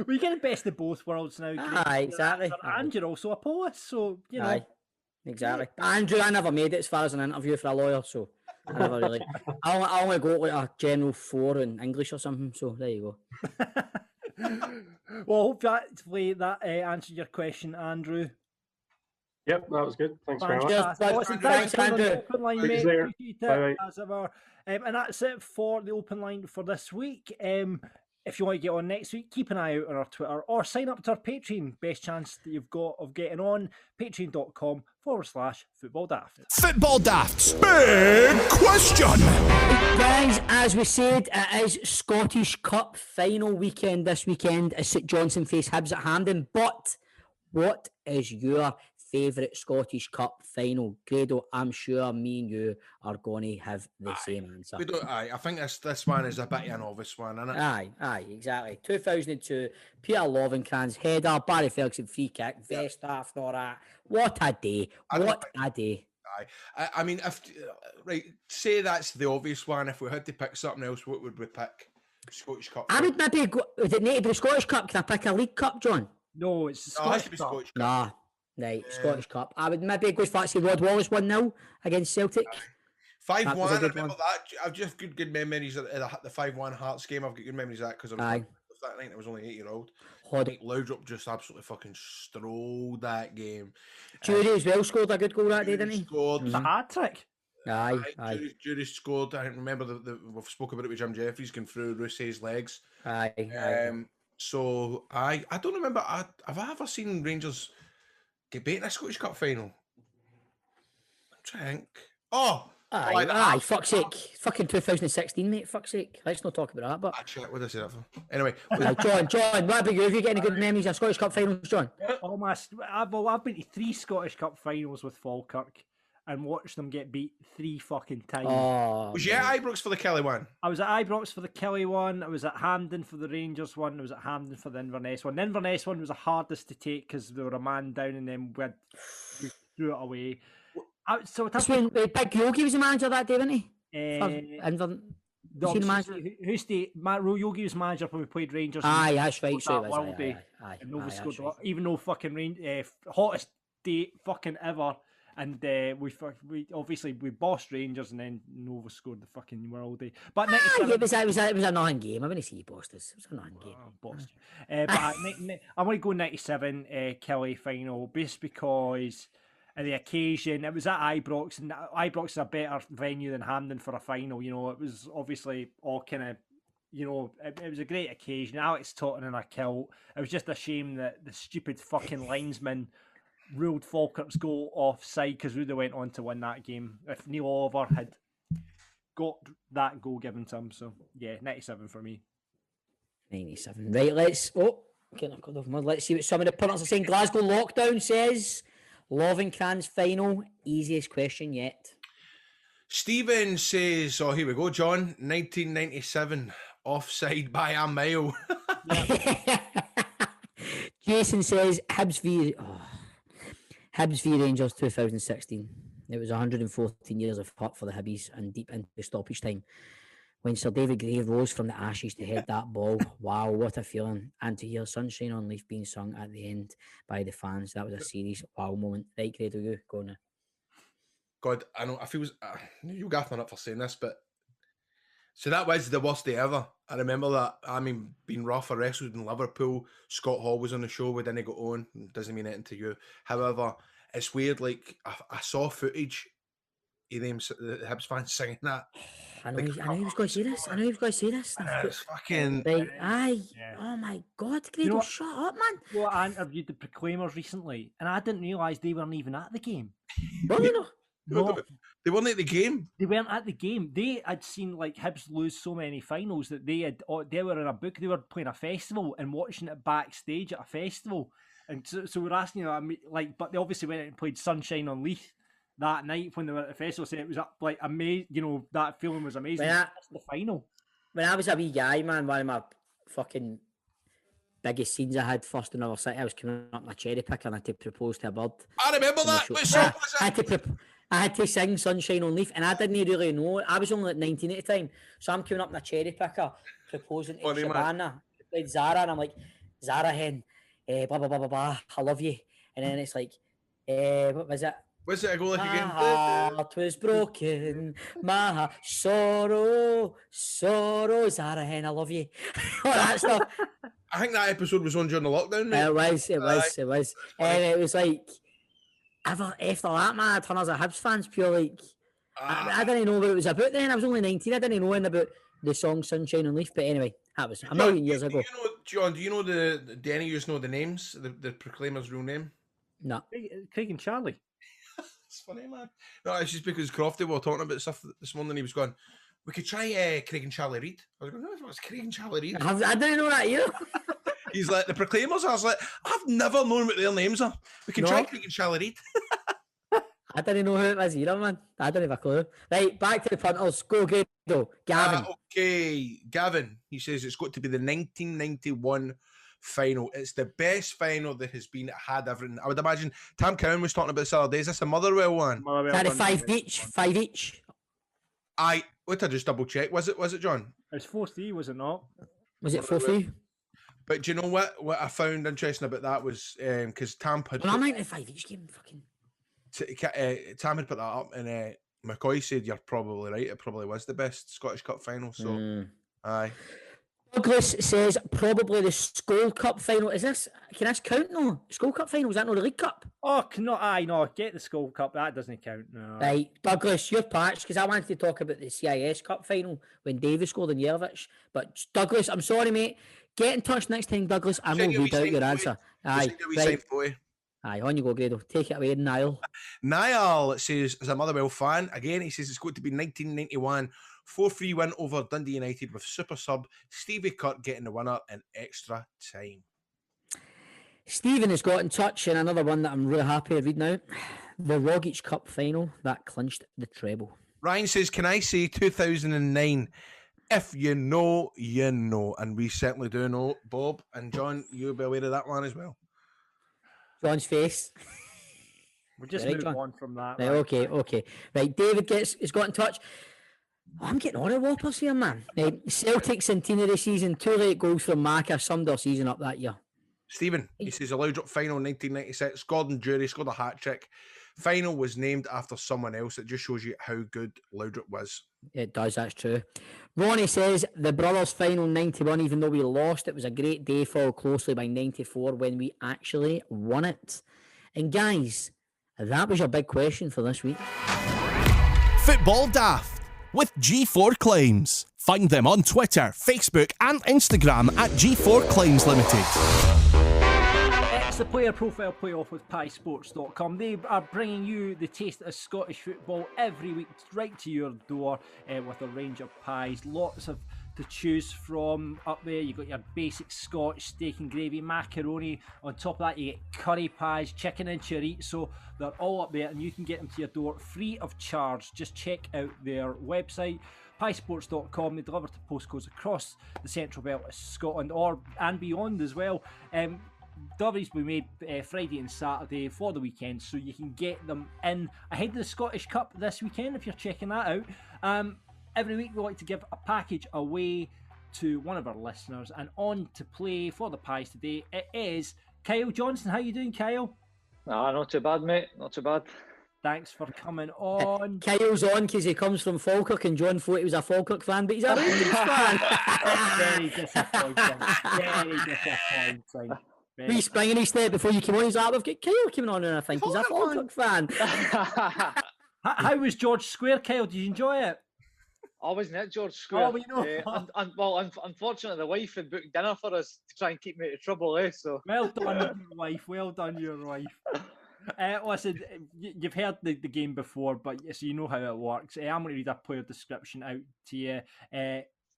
We get the best of both worlds now. Aye, exactly. And you're also a poet, so Aye, exactly. Andrew, I never made it as far as an interview for a lawyer, so I never really. I only got like a general 4 in English or something. So there you go. Well, hopefully that answered your question, Andrew. Yep, that was good. Thanks very much. Thanks, Andrew. Open line, mate. Bye. As ever. And that's it for the open line for this week. If you want to get on next week, keep an eye out on our Twitter or sign up to our Patreon. Best chance that you've got of getting on. Patreon.com/Football Daft. Football Daft's big question. Guys, as we said, it is Scottish Cup final weekend this weekend as St Johnstone face Hibs at Hampden. But what is your favourite Scottish Cup final? Grado, I'm sure me and you are going to have the same answer. I think this one is a bit of an obvious one, isn't it? Aye, exactly. 2002, Peter Lovenkran's header, Barry Ferguson free kick, Vestaff, all that. What a day. What a day. Aye. I mean, say that's the obvious one. If we had to pick something else, what would we pick? Scottish Cup. I would maybe go, would it need to be the Scottish Cup? Can I pick a League Cup, John? No, it's the Scottish Cup. Nah. Right, Scottish Cup. I would maybe go as far as Rod Wallace 1-0 against Celtic. 5-1, I remember that. I've just good memories of the 5-1 Hearts game. I've got good memories of that because that night I was only 8-year-old. Loudrup just absolutely fucking strolled that game. Jury as well scored a good goal that day, didn't he? Scored. A hat-trick. Aye. Jury scored. I remember we've spoken about it with Jim Jeffries going through Rousset's legs. Aye. So I don't remember. Have I ever seen Rangers get beat in a Scottish Cup final? I'm trying to think. Aye, fuck's sake. Fucking 2016, mate, fuck's sake. Let's not talk about that, but... Actually, what did I say that for? Anyway. John, what about you? Have you got any good memories of Scottish Cup finals, John? I've been to 3 Scottish Cup finals with Falkirk and watched them get beat 3 fucking times. Was you at Ibrox for the Kelly one? I was at Ibrox for the Kelly one. I was at Hampden for the Rangers one. I was at Hampden for the Inverness one. The Inverness one was the hardest to take because they were a man down and then we threw it away. So that's when Big Yogi was the manager that day, wasn't he? Who stayed? Yogi was manager when we played Rangers. Aye, that's right. Aye. Even though fucking hottest day fucking ever. And we obviously bossed Rangers and then Nova scored the fucking world day. But it was a non-game. I wouldn't say he bossed us. It was a non-game. Bossed you. But I want to go 97 Kelly final just because of the occasion. It was at Ibrox, and Ibrox is a better venue than Hampden for a final. It was obviously all kind of, it was a great occasion. Alex Totten in a kilt. It was just a shame that the stupid fucking linesman ruled Falkirk's goal offside because Ruda went on to win that game. If Neil Oliver had got that goal given to him, so yeah, 97 for me. 97. Right, let's see what some of the pundits are saying. Glasgow Lockdown says Lovenkran's final, easiest question yet. Stephen says, here we go, John, 1997, offside by a mile. Jason says Hibs v Rangers 2016. It was 114 years of hurt for the Hibbies and deep into stoppage time. when Sir David Gray rose from the ashes to head that ball. Wow, what a feeling. And to hear Sunshine on Leaf being sung at the end by the fans, that was a serious wow moment. Right, Grado, you go now. God, I know. I feel you gaff me up for saying this, but so that was the worst day ever. I remember that. I mean, being rough, I wrestled in Liverpool. Scott Hall was on the show. We didn't go on. Doesn't mean anything to you. However, it's weird. Like I saw footage of them, the Hibs fans singing that. I know he was going to say this. I know he was going to say this. It's fucking. Right, aye. Yeah. Oh my God, Grado, what? shut up, man. Well, I interviewed the Proclaimers recently, and I didn't realise they weren't even at the game. Were they not? No, They weren't at the game. they weren't at the game. They had seen like Hibs lose so many finals that they were in a book. They were playing a festival and watching it backstage at a festival. And so we're asking, but they obviously went out and played Sunshine on Leith that night when they were at the festival. Saying it was like amazing. That feeling was amazing. That's the final. When I was a wee guy, man, one of my fucking biggest scenes I had first in our city, I was coming up my cherry picker and I had to propose to a bird. I remember that. What song was it? I had to sing Sunshine on Leaf, and I didn't really know. I was only like 19 at the time, so I'm coming up my cherry picker, proposing to Shabana, played Zara, and I'm like, Zara hen, blah blah blah blah blah, I love you, and then it's like, what was it? Was it? I go like again. My heart was broken, my heart, sorrow, Zara hen, I love you. All that stuff. I think that episode was on during the lockdown, mate. It was. And it was like, after that, man, I turned as a Hibs fans, pure like, I didn't know what it was about then. I was only 19. I didn't know anything about the song Sunshine on Leaf. But anyway, that was a million years ago. John, do you know do any of you know the names, the Proclaimers' real name? No. Craig and Charlie. It's funny, man. No, it's just because Crofty were talking about stuff this morning. He was going, we could try Craig and Charlie Reid. I was going, no, what's Craig and Charlie Reid? I didn't know that either. He's like, the Proclaimers. I was like, I've never known what their names are. We can try Craig and Charlie Reid. I didn't know who it was either, man. I didn't have a clue. Right, back to the punters. Go, Grado. Gavin. Okay, Gavin. He says it's got to be the 1991 final. It's the best final that has been had ever. I would imagine Tam Cowan was talking about this other day. Is this a Motherwell one? Had a five each. What I just double check. Was it John? It was 4-3, was it not? Was it 4-3? But do you know what I found interesting about that was because Tam had. Well, I'm 95 each game. Fucking. Tam had put that up, and McCoy said you're probably right. It probably was the best Scottish Cup final. So, aye. Douglas says probably the Skull Cup final. Is this? Can this count? No, Skull Cup final. Is that not the League Cup? Oh, no. Get the Skull Cup. That doesn't count. No. Right, Douglas, you're patched because I wanted to talk about the CIS Cup final when Davis scored in Jervich. But Douglas, I'm sorry, mate. Get in touch next time, Douglas. I will read out your answer. Aye, right. Aye, on you go, Grado. Take it away, Niall. Niall says, as a Motherwell fan, again, he says it's going to be 1991 4-3 win over Dundee United with super sub Stevie Kirk getting the winner in extra time. Stephen has got in touch, and another one that I'm really happy to read now. The Rogic Cup final that clinched the treble. Ryan says, can I say 2009? If you know, you know. And we certainly do know, Bob. And John, you'll be aware of that one as well. John's face. We'll just move on from that. Right, okay. Right, David has got in touch. Oh, I'm getting on at Whoppers here, man. Right, Celtic centenary season, 2 late goals from Maka, summed our season up that year. Stephen, he says a Loudrop final in 1996. Gordon Jury scored a hat-trick. Final was named after someone else. It just shows you how good Loudrop was. It does, that's true. Ronnie says the Brothers final 91, even though we lost, it was a great day, followed closely by 94 when we actually won it. And guys, that was your big question for this week. Football Daft with G4 Claims. Find them on Twitter, Facebook and Instagram at G4 Claims Limited. It's the Player Profile Playoff with PieSports.com. They are bringing you the taste of Scottish football every week right to your door with a range of pies. Lots of to choose from up there. You've got your basic Scotch steak and gravy, macaroni. On top of that, you get curry pies, chicken and chorizo. They're all up there and you can get them to your door free of charge. Just check out their website, piesports.com. They deliver to postcodes across the central belt of Scotland and beyond as well. Deliveries will be made Friday and Saturday for the weekend, so you can get them in ahead of the Scottish Cup this weekend if you're checking that out. Every week we like to give a package away to one of our listeners, and on to play for the pies today, it is Kyle Johnson. How you doing, Kyle? Not too bad, mate. Not too bad. Thanks for coming on. Kyle's on because he comes from Falkirk, and John thought he was a Falkirk fan, but he's a Rangers fan. Very disappointing. Very disappointing. We sprang in his step before you came on. He's like, we've got Kyle coming on, and I think he's a Falkirk fan. How was George Square, Kyle? Did you enjoy it? I wasn't at George Square. Oh, we know. Unfortunately, the wife had booked dinner for us to try and keep me out of trouble, So. Well done, your wife. Well done, your wife. Listen, you've heard the game before, but so you know how it works. I'm going to read a player description out to you.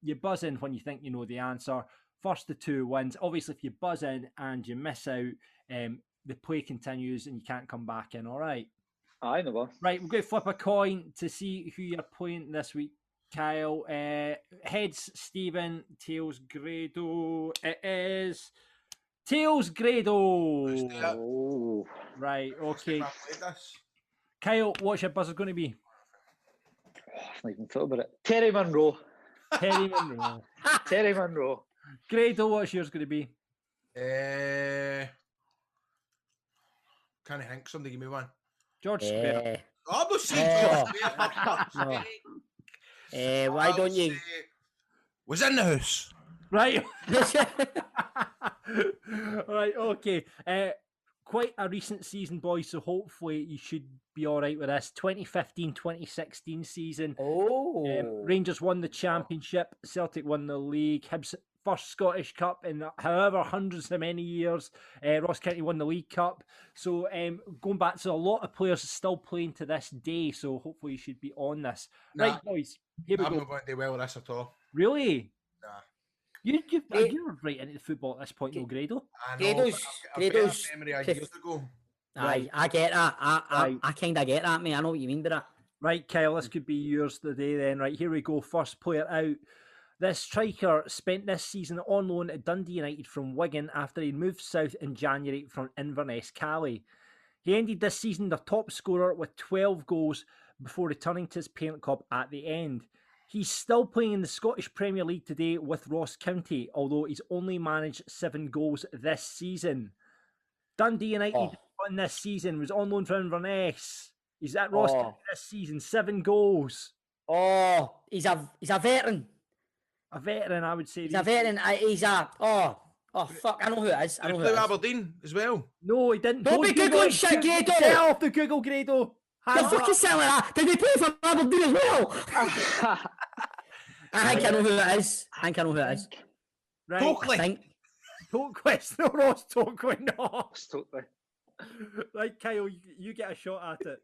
You buzz in when you think you know the answer. First to two wins. Obviously, if you buzz in and you miss out, the play continues and you can't come back in. All right. I know. Right, we're going to flip a coin to see who you're playing this week, Kyle. Heads, Stephen. Tails, Grado. It is Tails, Grado. Oh. Right, okay. Kyle, what's your buzzer going to be? I've not even thought about it. Terry Monroe. Terry Monroe. Terry Monroe. Grado, what's yours going to be? Can't I think? Somebody give me one. George Square. I'm not saying George Square. Why don't you? Was in the house. Right. Right, okay. Quite a recent season, boys, so hopefully you should be all right with this. 2015-2016 season. Rangers won the championship. Celtic won the league. Hibs first Scottish Cup in however hundreds of many years. Ross County won the League Cup. So going back to a lot of players still playing to this day. So hopefully you should be on this. Nah, right, boys. Here we I'm go. not going to do well with this at all. Really? Nah. You're right into football at this point, though, Grado. I know, Grado's memory of years ago. I get that. I kind of get that, mate. I know what you mean by that. Right, Kyle, this could be yours today then. Right, here we go. First player out. This striker spent this season on loan at Dundee United from Wigan after he moved south in January from Inverness, Cali. He ended this season the top scorer with 12 goals before returning to his parent club at the end. He's still playing in the Scottish Premier League today with Ross County, although he's only managed 7 goals this season. Dundee United won this season, was on loan from Inverness. He's at Ross County this season, 7 goals. He's a veteran. A veteran, I would say. He's a veteran. Fuck, I know who it is. I know who it is. Aberdeen as well. No, he didn't. Don't be Googling shit, Grado. Get off the Google, Grado. You're fucking selling that. Did he play for Aberdeen as well? I think I know who it is. Right. Totally. Tokely. No, Ross Tokely, no. Totally. Right, Kyle, you get a shot at it.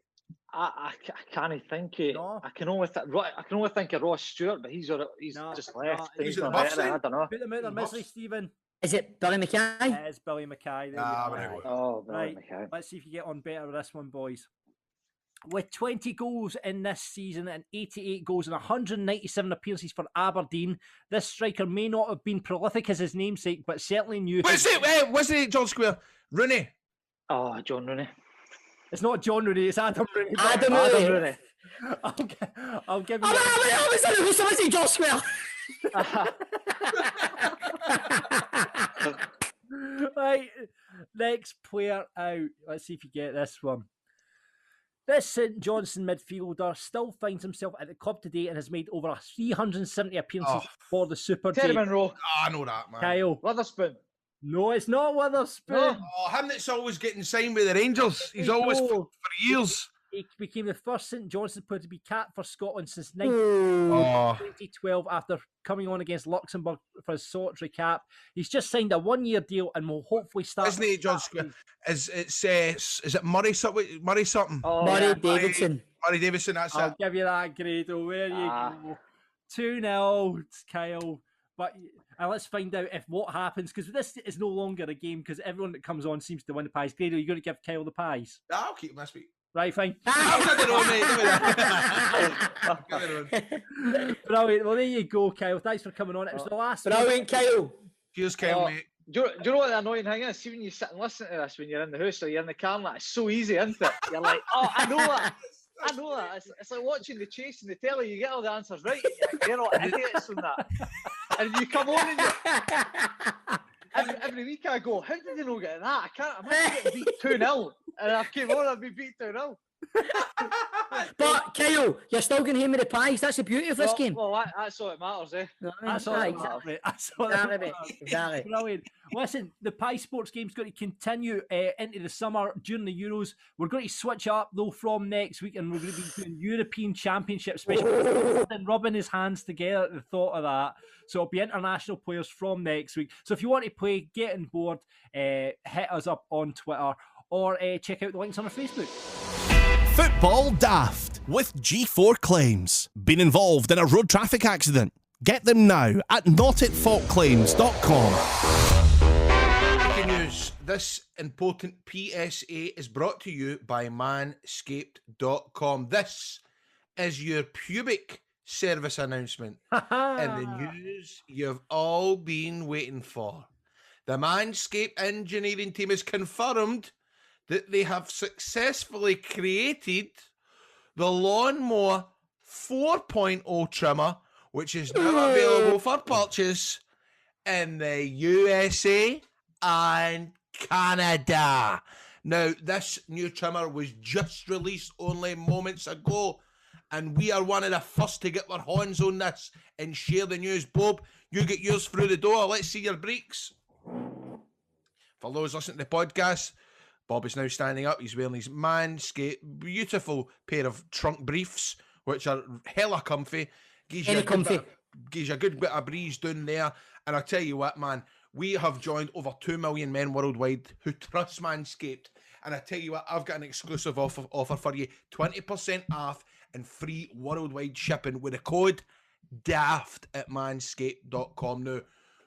I can't think it. No. I can only think of Ross Stewart, but he's just left. He's at the not Buffs there, then? I don't know. Put them out there, misery, Stephen. Is it Billy Mackay? It is Billy Mackay. There you go. Oh, Right, okay. let's see if you get on better with this one, boys. With 20 goals in this season and 88 goals and 197 appearances for Aberdeen, this striker may not have been prolific as his namesake, but certainly knew... Wasn't it John Square? Rooney. Oh, John Rooney. It's not John Rooney, it's Adam Rooney. Adam Rooney. I'll give you... I was saying Josh Square. Right, next player out. Let's see if you get this one. This St Johnstone midfielder still finds himself at the club today and has made over 370 appearances for the Super Terry Team. Monroe. I know that, man. Kyle. Witherspoon. No, it's not Witherspoon. No. Him that's always getting signed with the Rangers. He's always for years. He became the first St Johnstone player to be capped for Scotland since 2012 after coming on against Luxembourg for his solitary cap. He's just signed a 1-year deal and will hopefully start... Isn't it John Square? Is it Murray something? Murray something? Murray Davidson. Murray Davidson, that's I'll it. give you that, Grado. Where you go. 2-0, Kyle. But let's find out if what happens, because this is no longer a game, because everyone that comes on seems to win the pies. Grado, you're going to give Kyle the pies? I'll keep him this week. Right, fine. Brilliant. Well, there you go, Kyle. Thanks for coming on. It was the last one. Brilliant, Kyle. Cheers, Kyle, mate. Do you know what the annoying thing is? See, when you sit and listen to this when you're in the house or you're in the car, it's so easy, isn't it? You're like, oh, I know it. I know that. It's like watching the chase in the telly. You get all the answers right. You're all idiots on that. And you come on and every week I go, how did they not get that? I can't imagine getting beat 2-0. And I came on, I'd be beat 2-0. But Kyle, you're still going to hand me the pies. That's the beauty of this game. Well, that's all that matters, eh? You know what I mean? That's all that matters, mate. That's all that matters. Exactly. Brilliant. Listen, the Pie Sports game's going to continue into the summer during the Euros. We're going to switch up, though, from next week, and we're going to be doing European Championship special. And rubbing his hands together at the thought of that. So it'll be international players from next week. So if you want to play, get on board, hit us up on Twitter, or check out the links on our Facebook. Football Daft with G4 Claims. Been involved in a road traffic accident? Get them now at notitfaultclaims.com. Breaking news. This important PSA is brought to you by manscaped.com. This is your pubic service announcement and the news you've all been waiting for. The Manscaped engineering team has confirmed that they have successfully created the Lawnmower 4.0 trimmer, which is now available for purchase in the USA and Canada. Now, this new trimmer was just released only moments ago, and we are one of the first to get our hands on this and share the news. Bob, you get yours through the door. Let's see your breaks. For those listening to the podcast, Bob is now standing up. He's wearing his Manscaped beautiful pair of trunk briefs, which are hella comfy. Gives you a good bit of breeze down there. And I tell you what, man, we have joined over 2 million men worldwide who trust Manscaped. And I tell you what, I've got an exclusive offer for you. 20% off and free worldwide shipping with the code DAFT at manscaped.com. Now,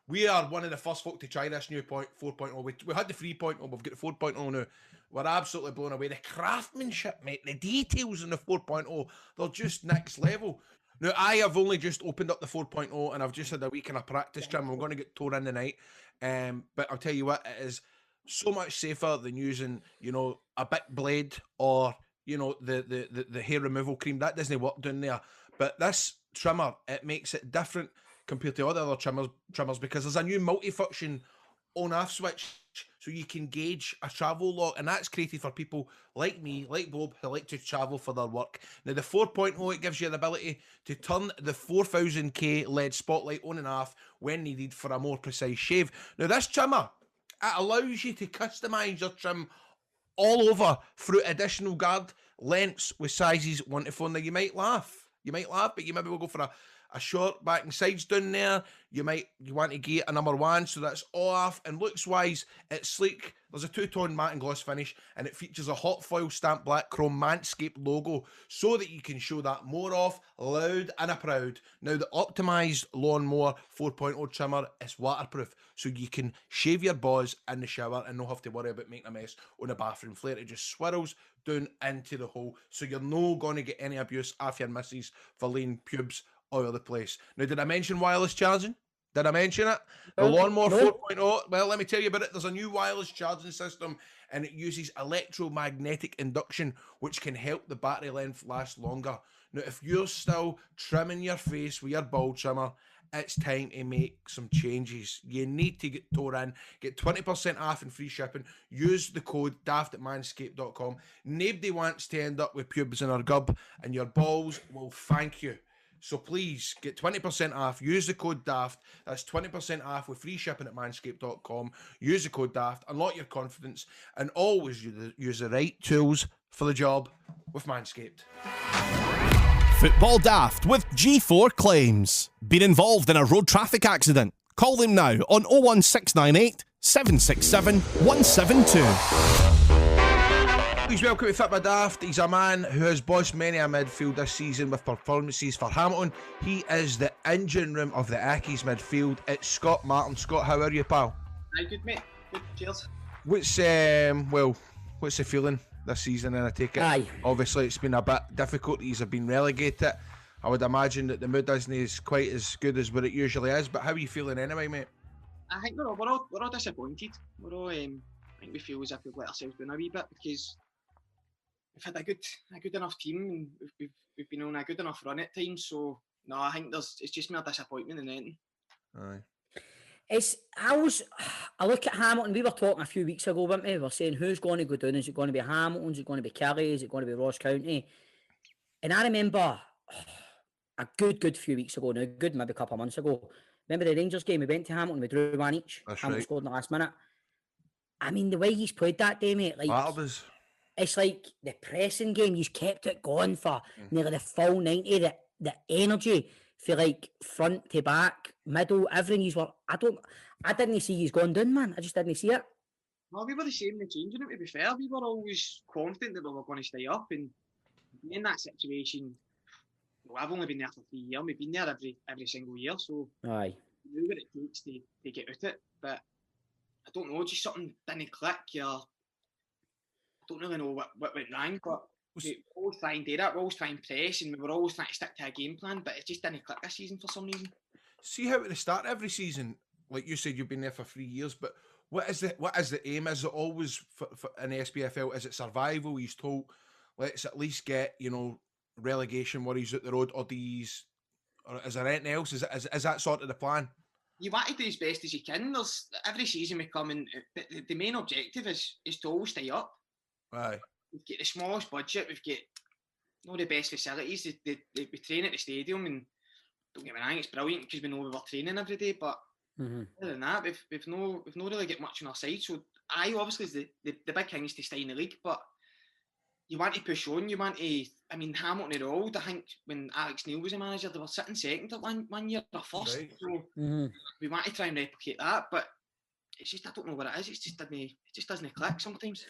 we are one of the first folk to try this new 4.0. We had the 3.0, we've got the 4.0 now. We're absolutely blown away. The craftsmanship, mate, the details in the 4.0, they're just next level. Now, I have only just opened up the 4.0 and I've just had a week in a practice trim. I'm going to get tore in tonight. But I'll tell you what, it is so much safer than using, a big blade or, the hair removal cream. That doesn't work down there. But this trimmer, it makes it different compared to other trimmers because there's a new multifunction on-off switch so you can gauge a travel log, and that's created for people like me, like Bob, who like to travel for their work. Now, the 4.0, it gives you the ability to turn the 4000K LED spotlight on and off when needed for a more precise shave. Now, this trimmer, it allows you to customise your trim all over through additional guard lengths with sizes 1 to 4. Now, you might laugh, but you maybe will go for a short back and sides down there. You want to get a number 1, so that's all off. And looks wise, it's sleek. There's a 2-tone matte and gloss finish, and it features a hot foil stamped black chrome Manscaped logo so that you can show that more off, loud and a proud. Now, the optimised Lawnmower 4.0 trimmer is waterproof, so you can shave your balls in the shower and not have to worry about making a mess on the bathroom floor. It just swirls down into the hole, so you're not going to get any abuse off your missus for laying pubes all over the place. Now, did I mention wireless charging? Did I mention it? The Lawnmower 4.0, well, let me tell you about it. There's a new wireless charging system, and it uses electromagnetic induction, which can help the battery length last longer. Now, if you're still trimming your face with your ball trimmer, it's time to make some changes. You need to get tore in. Get 20% off and free shipping. Use the code DAFT at manscaped.com. Nobody wants to end up with pubes in our gub, and your balls will thank you. So please get 20% off. Use the code DAFT. That's 20% off with free shipping at manscaped.com. Use the code DAFT. Unlock your confidence and always use the right tools for the job with Manscaped. Football Daft with G4 Claims. Been involved in a road traffic accident? Call them now on 01698 767 172. Please welcome to Football Daft. He's a man who has bossed many a midfield this season with performances for Hamilton. He is the engine room of the Accies midfield. It's Scott Martin. Scott, how are you, pal? Hi, good mate. Good, cheers. What's the feeling this season? And I take it, Aye. obviously it's been a bit difficult. He's been relegated. I would imagine that the mood isn't as quite as good as what it usually is. But how are you feeling anyway, mate? I think we're all disappointed. We're all I think we feel as if we've let ourselves down a wee bit because we've had a good enough team, and we've been on a good enough run at times. So no, I think it's just more disappointment than anything. Aye. I look at Hamilton. We were talking a few weeks ago, weren't we? We were saying who's going to go down. Is it going to be Hamilton? Is it going to be Kelly? Is it going to be Ross County? And I remember a good few weeks ago now, good maybe a couple of months ago. Remember the Rangers game? We went to Hamilton, we drew 1 each. That's Hamilton right. scored in the last minute. I mean, the way he's played that day, mate, like it's like the pressing game. He's kept it going for nearly the full 90. The energy for like front to back, middle, everything. I didn't see he's gone down, man. I just didn't see it. Well, we were the same in the changing room, to be fair. We were always confident that we were going to stay up, and in that situation, well, I've only been there for 3 years. We've been there every single year, so aye, we know what it takes to get out it. But I don't know, just something didn't click. I don't really know what went wrong, but we always try and do that. We always try and press, and we were always trying to stick to a game plan, but it just didn't click this season for some reason. See how at the start every season, like you said, you've been there for 3 years, but what is the aim? Is it always for in the SPFL? Is it survival? He's told, let's at least get relegation worries out the road, or is there anything else? Is that sort of the plan? You want to do as best as you can. There's every season we come in, but the main objective is to always stay up. Right. We've got the smallest budget. We've got not the best facilities. We train at the stadium, and don't get me wrong, it's brilliant because we know we were training every day. But other than that, we've not really got much on our side. So obviously the big thing is to stay in the league, but you want to push on. You want to. I mean, Hamilton are old. I think when Alex Neil was a manager, they were sitting second at one year or first. Right. So we want to try and replicate that, but it's just I don't know what it is. It just doesn't click sometimes.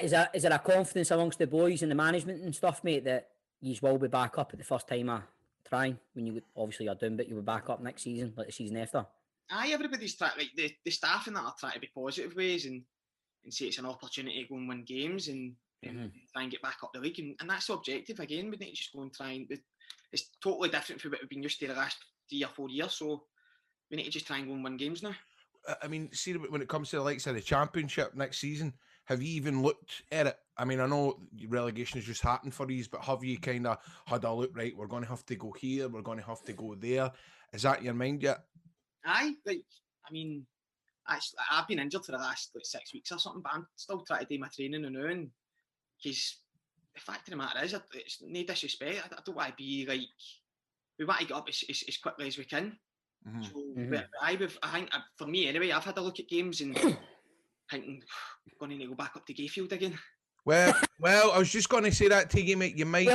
Is there a confidence amongst the boys and the management and stuff, mate, that you will be back up at the first time of trying? When you obviously are doing, but you'll be back up next season, like the season after. Everybody's trying, like the staff and that are trying to be positive ways and say it's an opportunity to go and win games and try and get back up the league, and that's the objective. Again, we need to just go and try and it's totally different from what we've been used to the last 3 or 4 years. So we need to just try and go and win games now. I mean, see, when it comes to the likes of the championship next season, have you even looked at it? I mean, I know relegation has just happened for these, but have you kind of had a look? Right, we're going to have to go here, we're going to have to go there. Is that in your mind yet? I mean, actually, I've been injured for the last 6 weeks or something, but I'm still trying to do my training and knowing, because the fact of the matter is, it's no disrespect. I don't want to be like, we want to get up as quickly as we can. So I think for me anyway, I've had a look at games and thinking I'm going to go back up to Gayfield again. Well, I was just going to say that to you, mate. You might,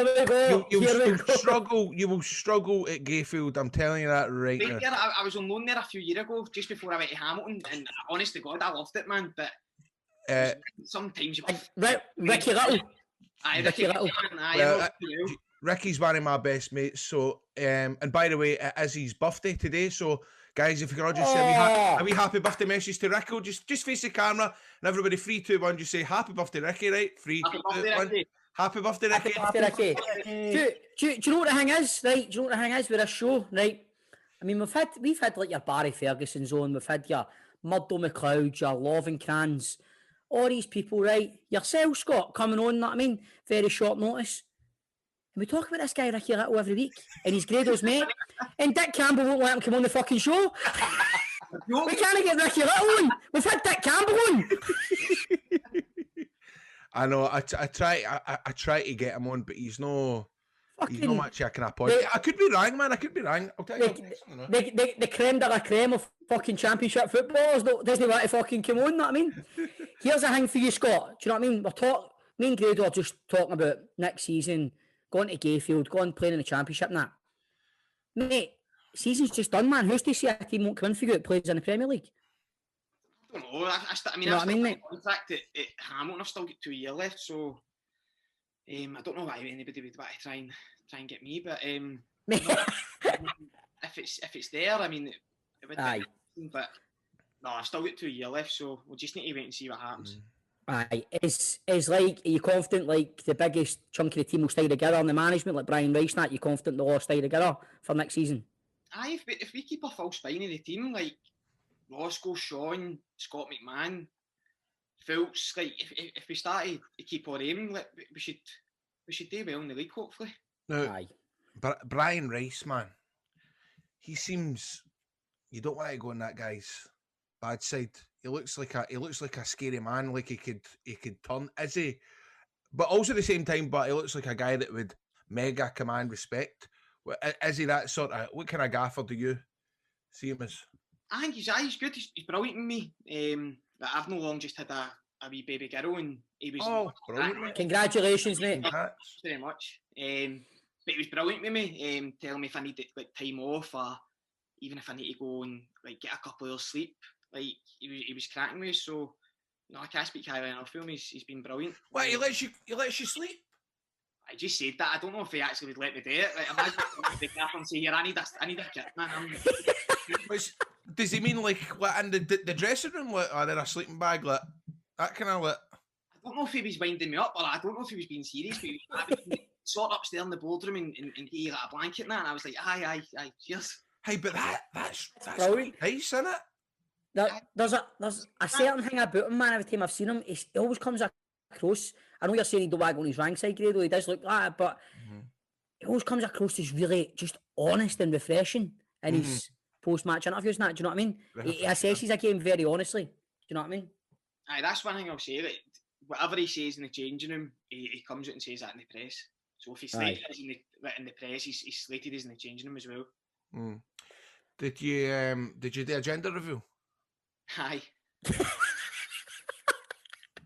you'll struggle at Gayfield. I'm telling you that right now. There, I was on loan there a few years ago, just before I went to Hamilton, and honest to God, I loved it, man. But sometimes Ricky Little. Ricky Little. Ricky's one of my best mates. So, and by the way, it is his birthday today. So, guys, if you can all just say a wee happy birthday message to Ricky, just face the camera and everybody, 3, 2, 1, just say happy birthday, Ricky, right? 3, 2, 1. Happy birthday, Ricky. Happy birthday, Ricky. Do you know what the thing is, right? Do you know what the thing is with this show, right? I mean, we've had like your Barry Ferguson's on, we've had your Murdo McLeod, your Lovencrans, all these people, right? Yourself, Scott, coming on, know what I mean? Very short notice. And we talk about this guy Ricky Little every week, and he's Grado's mate. And Dick Campbell won't let him come on the fucking show. We can't get Ricky Little on. We've had Dick Campbell on. I know. I try to get him on, but he's no much I can appoint. I could be wrong, man. I could be wrong. I'll tell you. The creme de la creme of fucking championship footballers doesn't want to fucking come on. Know what I mean? Here's a thing for you, Scott. Do you know what I mean? Me and Grado are just talking about next season. Going to Gayfield, going playing in the championship and that. Mate, season's just done, man. Who's to say a team won't come in for you that plays in the Premier League? I don't know. I've still got a contract at Hamilton. I've still got 2 years left, so I don't know why anybody would want to try and get me, but if it's there, I mean, it would be, but no, I've still got 2 years left, so we'll just need to wait and see what happens. Aye, is like, are you confident like the biggest chunk of the team will stay together on the management, like Brian Rice, that you confident they'll all stay together for next season? Aye, if we keep a full spine of the team, like Roscoe, Sean, Scott McMahon, Fultz, like if we started to keep on aiming, like, we should do well in the league, hopefully. Now, Aye. Brian Rice, man, he seems you don't want to go on that guy's bad side. He looks like a scary man, like he could turn. Is he? But also at the same time, but he looks like a guy that would mega command respect. Is he that sort of? What kind of gaffer do you see him as? I think he's good. He's brilliant with me. But I've no long just had a wee baby girl, and he was. Brilliant, mate. Congratulations, mate. Thanks very much. But he was brilliant with me, telling me if I needed like time off, or even if I need to go and like get a couple of hours sleep. Like he was cracking me. So no, I can't speak highly enough of him. He's been brilliant. What, he lets you sleep? I just said that. I don't know if he actually would let me do it. Like, imagine the gaffer and say, "Here, I need a kit, man." Does he mean like what in the dressing room, like, or in a sleeping bag, like that kind of like? I don't know if he was winding me up, or I don't know if he was being serious. But he was sort of upstairs in the boardroom and he like a blanket and that, and I was like, aye, cheers. Hey, but that's brilliant. Nice, isn't it? There's a certain thing about him, man. Every time I've seen him, he always comes across. I know you're saying he don't wag on his rank side, Grado. He does look like that, but he always comes across as really just honest and refreshing in his post-match interviews. And that, do you know what I mean? He assesses a game very honestly. Do you know what I mean? Aye, that's one thing I'll say. That whatever he says in the changing room, he comes out and says that in the press. So if he's slated as in the press, he's slated as in the changing room as well. Did you do a gender review? Aye.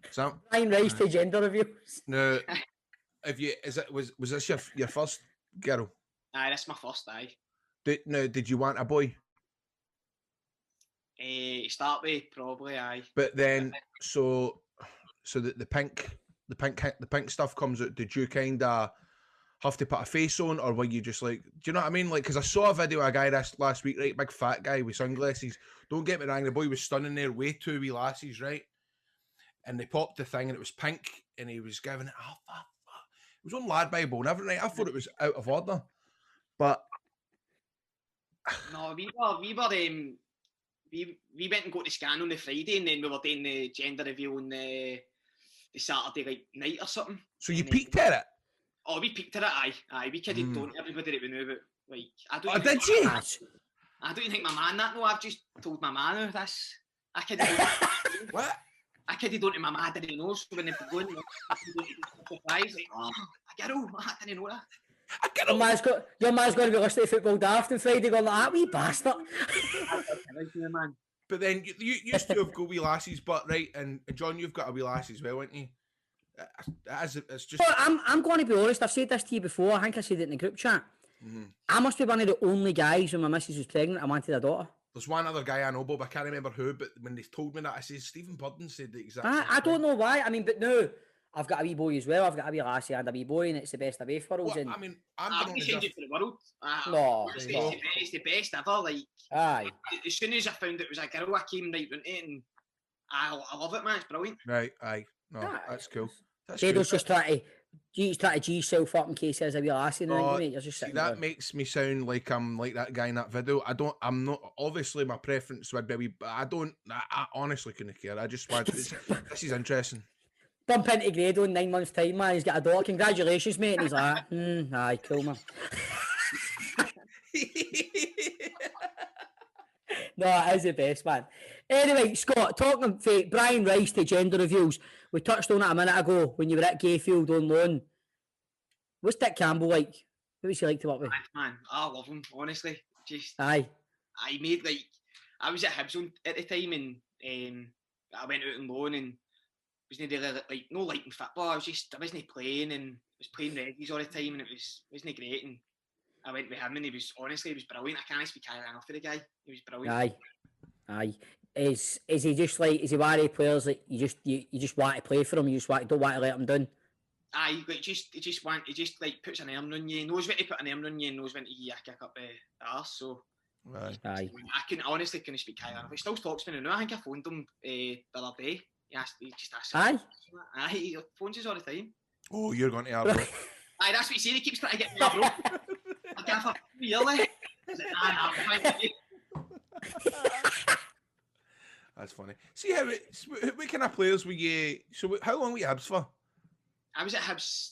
So Brian Rice to gender reviews. No, was this your first girl? Aye, that's my first. Aye. Did you want a boy? Start with probably aye. But then so the pink stuff comes out. Did you kind of have to put a face on, or were you just like, do you know what I mean? Like, because I saw a video of a guy this last week, right, big fat guy with sunglasses. Don't get me wrong, the boy was stunning there, way two wee lasses, right? And they popped the thing, and it was pink, and he was giving it. It was on Lad Bible and everything. I thought it was out of order, but no, we went and got the scan on the Friday, and then we were doing the gender reveal on the Saturday like night or something. So you peeked at it? Oh, we peeked at it, aye. We kidded don't everybody that we knew about. Like, I don't. Did you? I don't even think my man that. No, I've just told my man this. I kidded. What? I kidded on to my man. I didn't know. So when they were going, surprise, like, oh, a girl. I didn't know that. Your man's going to be listening to Football Daft on Friday going like that wee bastard. But then you used to have got wee lasses, but right, and John, you've got a wee lass as well, haven't you? It's just. Well, I'm going to be honest. I've said this to you before. I think I said it in the group chat. I must be one of the only guys when my missus was pregnant. I wanted a daughter. There's one other guy I know, Bob. I can't remember who, but when they told me that, I said Stephen Purden said the exact same I don't know why. I mean, but no, I've got a wee boy as well. I've got a wee lassie and a wee boy, and it's the best of both worlds. Well, I mean, I'm going to change it for the world. No, it's the best ever. Like, aye. As soon as I found it was a girl, I came right into it, and I love it, man. It's brilliant. Right, aye. No, that's cool. Jado's just trying to G yourself up in case there's a wee lassie in the mate. You're just sitting that there. makes me sound like I'm like that guy in that video. I'm not, obviously my preference would be a wee, but I honestly couldn't care. I just want, this is interesting. Bump into Grado in 9 months' time, man. He's got a daughter. Congratulations, mate. And he's like, aye, cool, man. No, it is the best, man. Anyway, Scott, talking for Brian Rice to gender reviews, we touched on it a minute ago when you were at Gayfield on loan. What's Dick Campbell like? What was he like to work with? Man, I love him, honestly. Just aye. I was at Hibs at the time, and I went out on loan and wasn't really like no liking football. I wasn't playing, and I was playing reggies all the time, and it wasn't great. And I went with him, and he was brilliant. I can't speak highly enough for the guy. He was brilliant. Aye. Is he just like, is he one of the players that you just want to play for him? You just don't want to let him down? Aye, like he just like puts an arm on you. He knows when to put an arm on you, and knows when to give you a kick up the arse. So right. Aye. I honestly couldn't speak highly enough. He still talks to me now. I think I phoned him the other day. He just asked. Aye. Aye, he phones us all the time. Oh, you're going to Arbro. Aye, that's what he said. He keeps trying to get me Arbro. I can't for really. That's funny. See what kind of players were you? So how long were you Hibs for? I was at Hibs.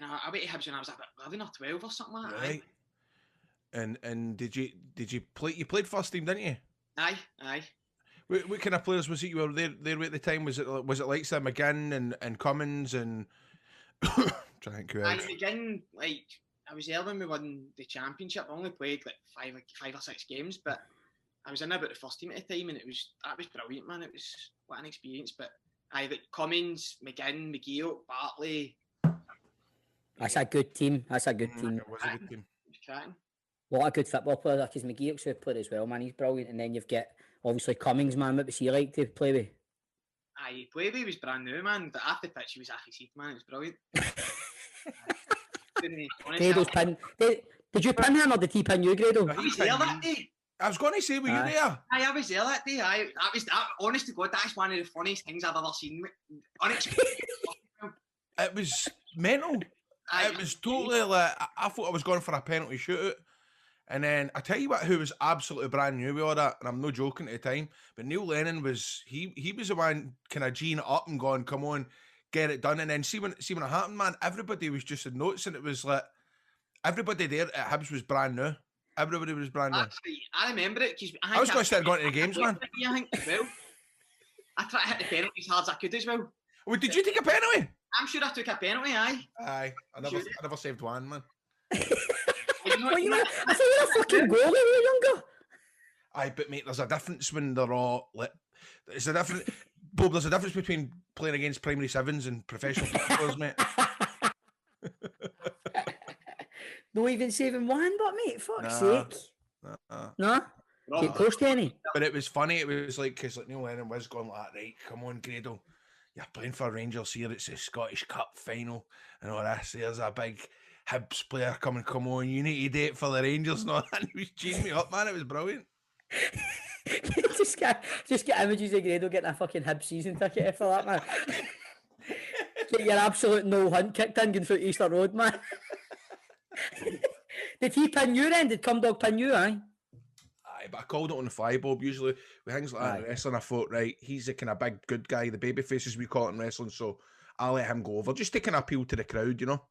I went to Hibs when I was about 11 or 12 or something like that. Right. And did you play? You played first team, didn't you? Aye. What kind of players was it you were there with at the time? Was it like Sam McGinn and Cummins and trying to think who else? McGinn, like I was there when we won the championship. I only played like five or six games, but I was in about the first team at the time, and that was brilliant, man. It was what an experience. But like Cummins, McGinn, McGee, Bartley. That's a good team. It was a good team. It was cracking. A lot of good football players, because McGeoch's a player as well, man. He's brilliant. And then you've got, obviously, Cummings, man. What was he like to play with? Aye, play with was brand new, man. But after the pitch, he was half seat, man. It was brilliant. Grado's pin. Did you pin him or did he pin you, Grado? I was there that day. I was going to say, were you there? Aye, I was there that day. Honest to God, that's one of the funniest things I've ever seen. Unexpected. It was mental. It was totally like, I thought I was going for a penalty shootout. And then I tell you what, who was absolutely brand new with all that, and I'm no joking at the time, but Neil Lennon was he was the one kind of geeing it up and going, come on, get it done. And then see when it happened, man, everybody was just in notes, and it was like everybody there at Hibs was brand new. Everybody was brand new. Actually, I remember it because I was going to start going to the games, man. I think as well. I tried to hit the penalty as hard as I could as well. Well, did you take a penalty? I'm sure I took a penalty, aye. Aye, I never saved one, man. I thought you were a fucking goalie when you were younger. Aye, but mate, there's a difference when they're all like. It's a different, Bob. There's a difference between playing against primary sevens and professional footballers, mate. No even saving one, but mate, fuck's sake. No. Get close to any. But it was funny. It was like because like Neil Lennon was going like, right, come on, Grado, you're playing for Rangers here. It's a Scottish Cup final and all this. There's a big Hibs player coming. Come on, you need to date for the Rangers and all that. And he was cheating me up, man. It was brilliant. just get images of Grado getting a fucking Hibs season ticket for that, man. Get your absolute no hunt kicked in going through Easter Road, man. Did he pin you then? Did Cumdog pin you, aye? Aye, but I called it on the fly, Bob. Usually with things like that in wrestling, I thought, right, he's the kind of big good guy, the baby faces we call it in wrestling, so I'll let him go over. Just take an appeal to the crowd, you know?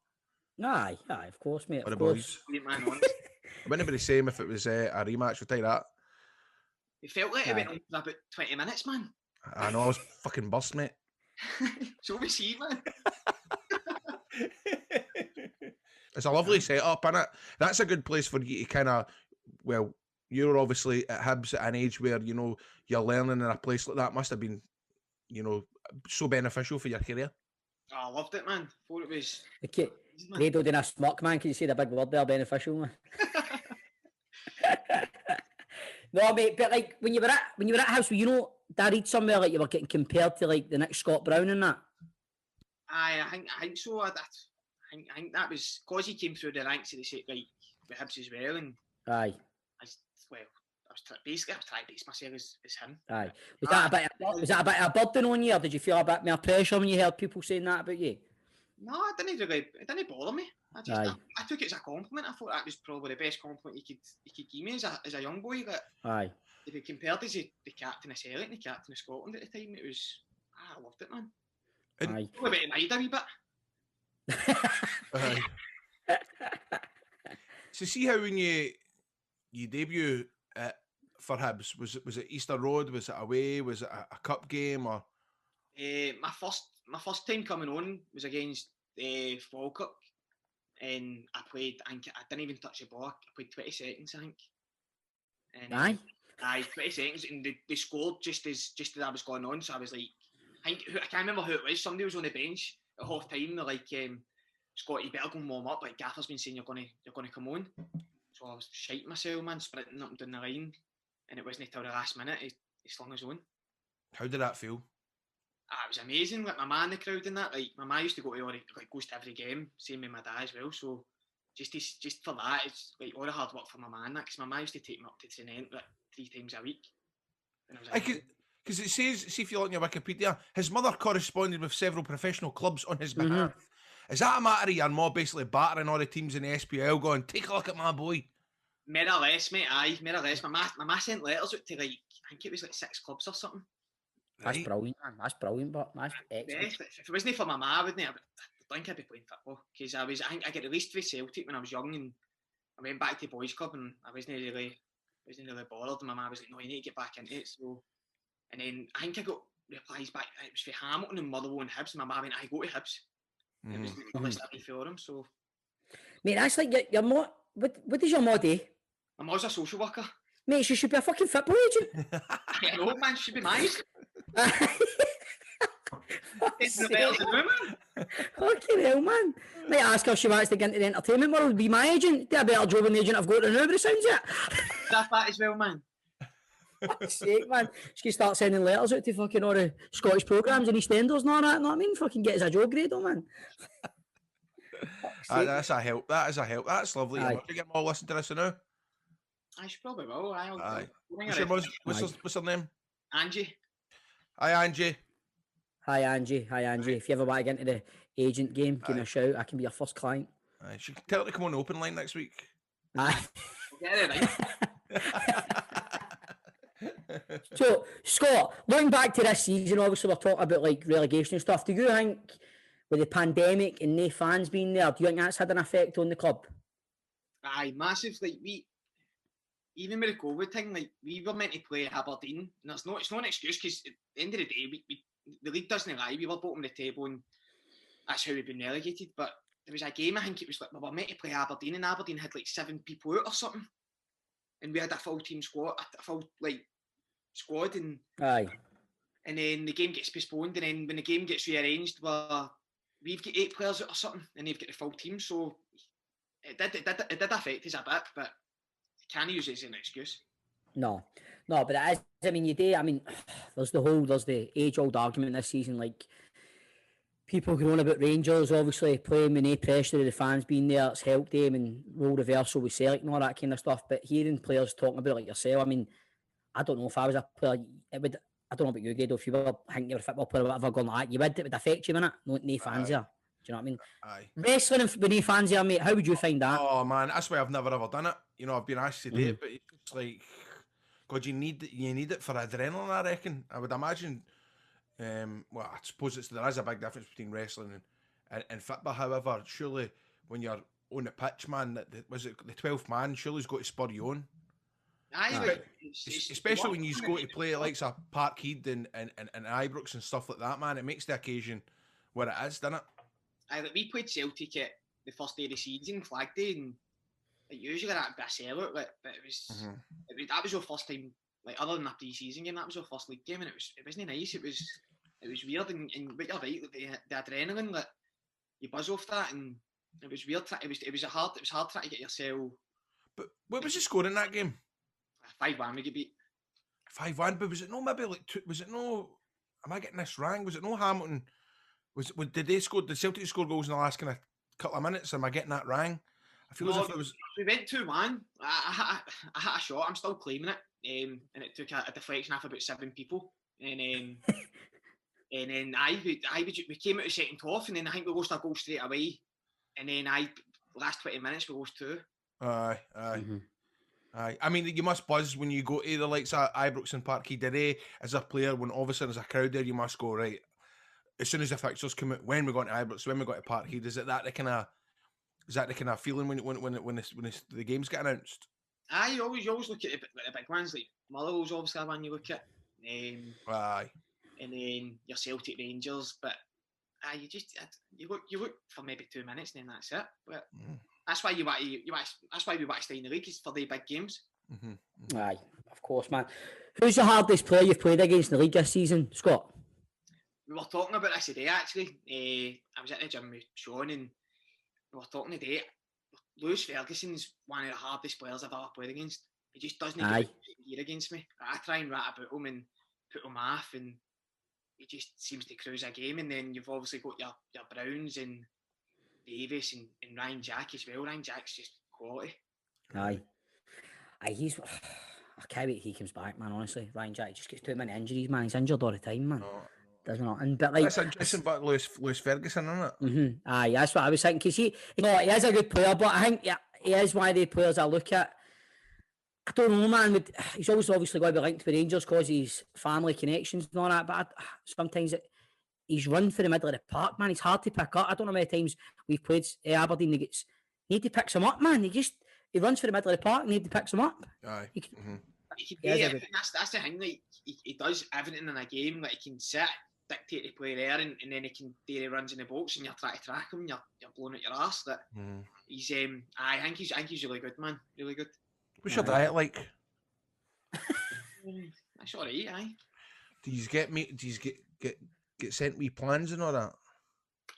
Aye, of course, mate. Or Of the course. boys. I wouldn't be the same if it was a rematch, we'll tell you that. It felt like it went on for about 20 minutes, man. I know, I was fucking burst, mate. So we see, man. It's a lovely setup, innit? That's a good place for you to kind of, well, you're obviously at Hibs at an age where, you know, you're learning in a place like that. Must have been, you know, so beneficial for your career. Oh, I loved it, man. Thought it was... Okay, Grado doing a smock, man. Can you say the big word there, beneficial, man? No, mate, but like when you were at House, you know, did I read somewhere like you were getting compared to like the next Scott Brown and that? Aye, I think so. I think that was because he came through the ranks of the like with Hibs as well, and aye. I was trying to base myself as him. Aye. Was that a bit of burden on you, or did you feel a bit more pressure when you heard people saying that about you? No, it didn't bother me. I took it as a compliment. I thought that was probably the best compliment you could give me as a young boy. That if you compared as the captain of Celtic and the captain of Scotland at the time, it was I loved it, man. Aye. Probably a bit annoyed a wee bit. So see how when you debut for Hibs, was it Easter Road? Was it away? Was it a cup game or? My first time coming on was against Falkirk, and I didn't even touch the ball. I played 20 seconds, I think. And, aye, 20 seconds, and they scored just as I was going on. So I was like, I can't remember who it was. Somebody was on the bench at half time. They're like, Scott, you better go and warm up. Like Gaffer's been saying you're gonna come on. So I was shiting myself, man, sprinting up and down the line, and it wasn't until the last minute he slung his own. How did that feel? It was amazing. Like my man in the crowd and that. Like my man used to go to goes to every game. Same with my dad as well. So just for that, it's like all the hard work for my man. Because my man used to take me up to Cerny like 3 times a week. Because it says, see if you look on your Wikipedia, his mother corresponded with several professional clubs on his behalf. Is that a matter of your mom basically battering all the teams in the SPL going, take a look at my boy? More or less, mate, aye, more or less. My ma sent letters out to like, I think it was like 6 clubs or something. That's Right. brilliant, man. That's brilliant, but that's excellent. Yeah, if it wasn't for my ma, wouldn't it? I think I'd be playing football because I think I got released for Celtic when I was young, and I went back to boys' club, and I wasn't really bothered. And my ma was like, "No, you need to get back into it." So, and then I think I got replies back. It was for Hamilton and Motherwell and Hibs, and my ma went, "I go to Hibs." It was the list for them. So, Mate, that's like your mod. What does your mod do? my mom's a social worker. Mate, she should be a fucking football agent. I know, man. Should be mine. Fucking hell, man. Might ask her if she wants to get into the entertainment world, be my agent. Do a better job than the agent I've got to now, but it sounds it. That as well, man. Fuck's sake, man. She can start sending letters out to fucking all the Scottish programmes and EastEnders and all that, know what I mean? Fucking get us a job grade, man. That's a help. That is a help. That's lovely. Aye. You get them all listen to this now. I should probably will. Aye. What's her name? Angie. Hi, Angie. Hi, Angie. If you ever want to get into the agent game, give me a shout. I can be your first client. Aye. She can tell her to come on the open line next week. Aye. Get it right. So, Scott, looking back to this season, obviously we're talking about like relegation and stuff. Do you think with the pandemic and no fans being there, do you think that's had an effect on the club? Aye, massive. Like even with the COVID thing, like we were meant to play Aberdeen, and it's not an excuse because at the end of the day, the league doesn't lie. We were bottom of the table, and that's how we've been relegated. But there was a game, I think it was like we were meant to play Aberdeen, and Aberdeen had like 7 people out or something, and we had a full team squad, a full squad, and Aye. And then the game gets postponed, and then when the game gets rearranged, we've got 8 players out or something, and they've got the full team. So it did affect us a bit, but can't use it as an excuse. No, but it is. I mean, there's the age-old argument this season, like people going on about Rangers obviously playing with no pressure of the fans being there, it's helped them, and role reversal with Celtic and all that kind of stuff. But hearing players talking about it like yourself, I mean, I don't know if I was a player, it would. I don't know about you, Grado, if you were thinking you were a football player or whatever going like that, it would affect you, wouldn't it? No fans there. Do you know what I mean? Aye. Wrestling with no fans there, mate, how would you find that? Oh man, that's why I've never ever done it. You know, I've been asked to do it, but it's like, God, you need it for adrenaline, I reckon. I would imagine. Well, I suppose there is a big difference between wrestling and football. However, surely when you're on the pitch, man, was it the 12th man? Surely he's got to spur you on. Aye, especially when you go to play like a Parkhead and Ibrox and stuff like that, man. It makes the occasion what it is, doesn't it? Aye, like we played Celtic at the first day of the season, Flag Day, and usually that'd be a sellout, but it was that was our first time, like other than a pre-season game, that was our first league game, and it wasn't nice. It was weird, and but you're right, like the adrenaline, like you buzz off that, and it was weird. It was hard trying to get yourself. But what was the score in that game? 5-1 we get beat. 5-1, but was it no maybe like 2? Was it no? Am I getting this wrong? Was it no Hamilton? Did Celtic score goals in the last kind of couple of minutes? Am I getting that wrong? I feel as if it was. We went 2-1. I had a shot. I'm still claiming it, and it took a deflection off about 7 people, and then we came out of second half, and then I think we lost a goal straight away, and then last 20 minutes we lost 2. Aye. Aye. I mean, you must buzz when you go to the likes of Ibrox and Parkhead today as a player. When all of a sudden there's a crowd there, you must go right. As soon as the fixtures come out, when we got to Ibrox, when we got to Parkhead, is that the kind of feeling when the games get announced? Aye, you always look at the big ones, like Motherwell's obviously one you look at. Aye. And then your Celtic Rangers, but you look for maybe 2 minutes and then that's it. But that's why that's why we want to stay in the league, is for the big games. Aye, of course, man. Who's the hardest player you've played against in the league this season, Scott? We were talking about this today, actually. I was at the gym with Sean, and we were talking today. Lewis Ferguson's one of the hardest players I've ever played against. He just doesn't get here against me. I try and rat about him and put him off, and he just seems to cruise a game. And then you've obviously got your Browns and Davis and Ryan Jack as well. Ryan Jack's just quality. Aye, I can't wait he comes back, man, honestly. Ryan Jack just gets too many injuries, man. He's injured all the time, man. Doesn't it? But like, that's interesting about Lewis Ferguson, isn't it? Aye, that's what I was thinking, because he is a good player, but I think he is one of the players I look at. I don't know, man. He's always obviously got to be linked with Rangers because his family connections and all that. But sometimes he's run for the middle of the park, man. He's hard to pick up. I don't know how many times we've played Aberdeen. Nobody picks him up, man. He runs for the middle of the park and nobody picks him up. Aye. That's the thing. Like he does everything in a game. Like he can sit, dictate the play there, and then he can do the runs in the box, and you're trying to track him. You're blowing at your ass. That he's. I think he's really good, man. Really good. What's your diet like? That's all right. Aye. Do you get sent me plans and all that?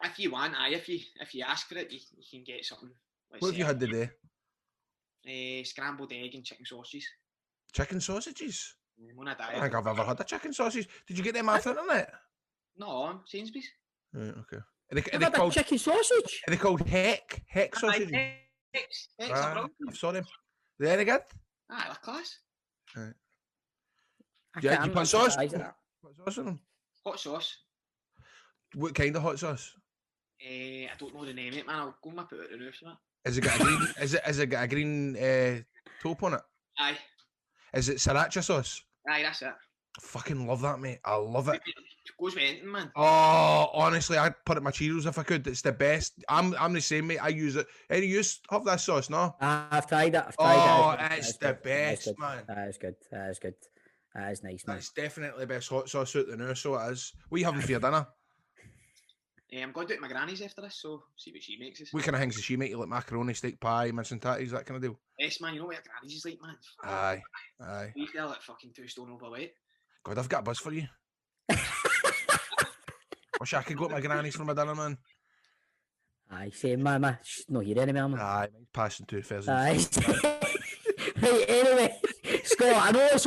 If you want, if you ask for it, you can get something. What have you had today? Scrambled egg and chicken sausages. Chicken sausages? I'm on a diet. I don't think I've ever had a chicken sausage. Did you get them off the internet? No, Sainsbury's. Right, okay. Are they called chicken sausage? Are they called heck sausages? Hex, I saw them. They're any good? Aye, they're class. Right. Yeah, you put sauce? What sauce in them? Hot sauce. What kind of hot sauce? I don't know the name of it, man. I'll go and whip it out the roof of it. Has it got a green? Is it got a green taupe on it? Aye. Is it sriracha sauce? Aye, that's it. I fucking love that, mate. I love it. It goes with anything, man. Oh, honestly, I'd put it in my Cheetos if I could. It's the best. I'm the same, mate. I use it. Any use have that sauce, no? I've tried it. It's the best, man. That is good. That is nice, man. That's definitely the best hot sauce out there now, so it is. What are you having for your dinner? I'm going to do it at my granny's after this, so see what she makes us. What kind of things does she make? You like macaroni, steak pie, mince and tatties, that kind of deal? Yes, man. You know what your granny's is like, man? Aye. You feel like fucking 2 stone overweight. God, I've got a buzz for you. Wish I could go to my granny's for my dinner, man. Aye, same, man. She's not here anymore, man. Aye, mine's passing 2,000. Aye. Right, anyway, Scott, I know it's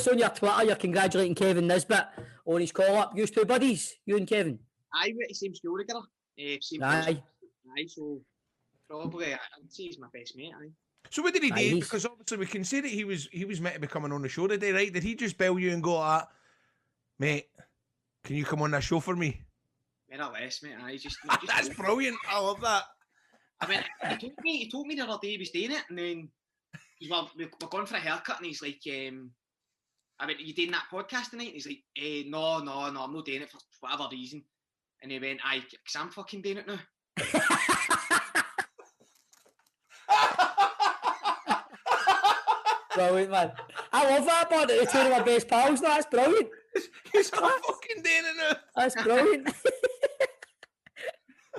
on your Twitter. You're congratulating Kevin Nisbet on his call up. You two buddies, you and Kevin. Aye, we're at the same school together. Aye, so probably I'd say he's my best mate. Aye. So what did he do? Because obviously we can say that he was meant to be coming on the show today, right? Did he just bell you and go, mate, can you come on that show for me? More or less, mate. Aye, just That's brilliant. I love that. I mean, he told me the other day he was doing it, and then we're going for a haircut, and he's like, I mean, you doing that podcast tonight? And he's like, no, I'm not doing it for whatever reason. And he went, aye, because I'm fucking doing it now. Brilliant, man. I love that, but it's two of my best pals. No, that's brilliant. He's fucking doing it now. That's brilliant.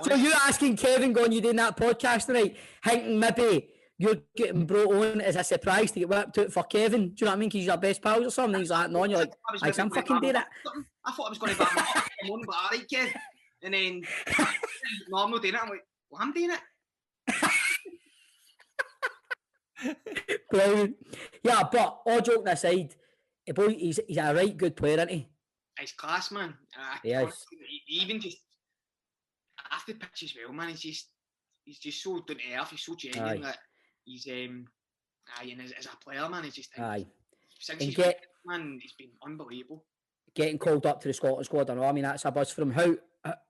So you're asking Kevin, going, you doing that podcast tonight, thinking maybe you're getting brought on as a surprise to get whipped out for Kevin. Do you know what I mean? Because he's your best pals or something. He's like, no, and you're like, I'm fucking doing it. I thought I was going to ban him up for one, but alright, Kev. And then, no, I'm not doing it. I'm like, well, I'm doing it. Brilliant. Yeah, but all joking aside, boy, he's a right good player, isn't he? He's class, man. Yes. Even just after the pitch as well, man. He's just so down to earth. He's so genuine that he's and as a player, man, he's just since he's been, man, he's been unbelievable. Getting called up to the Scotland squad, I know. I mean, that's a buzz for him.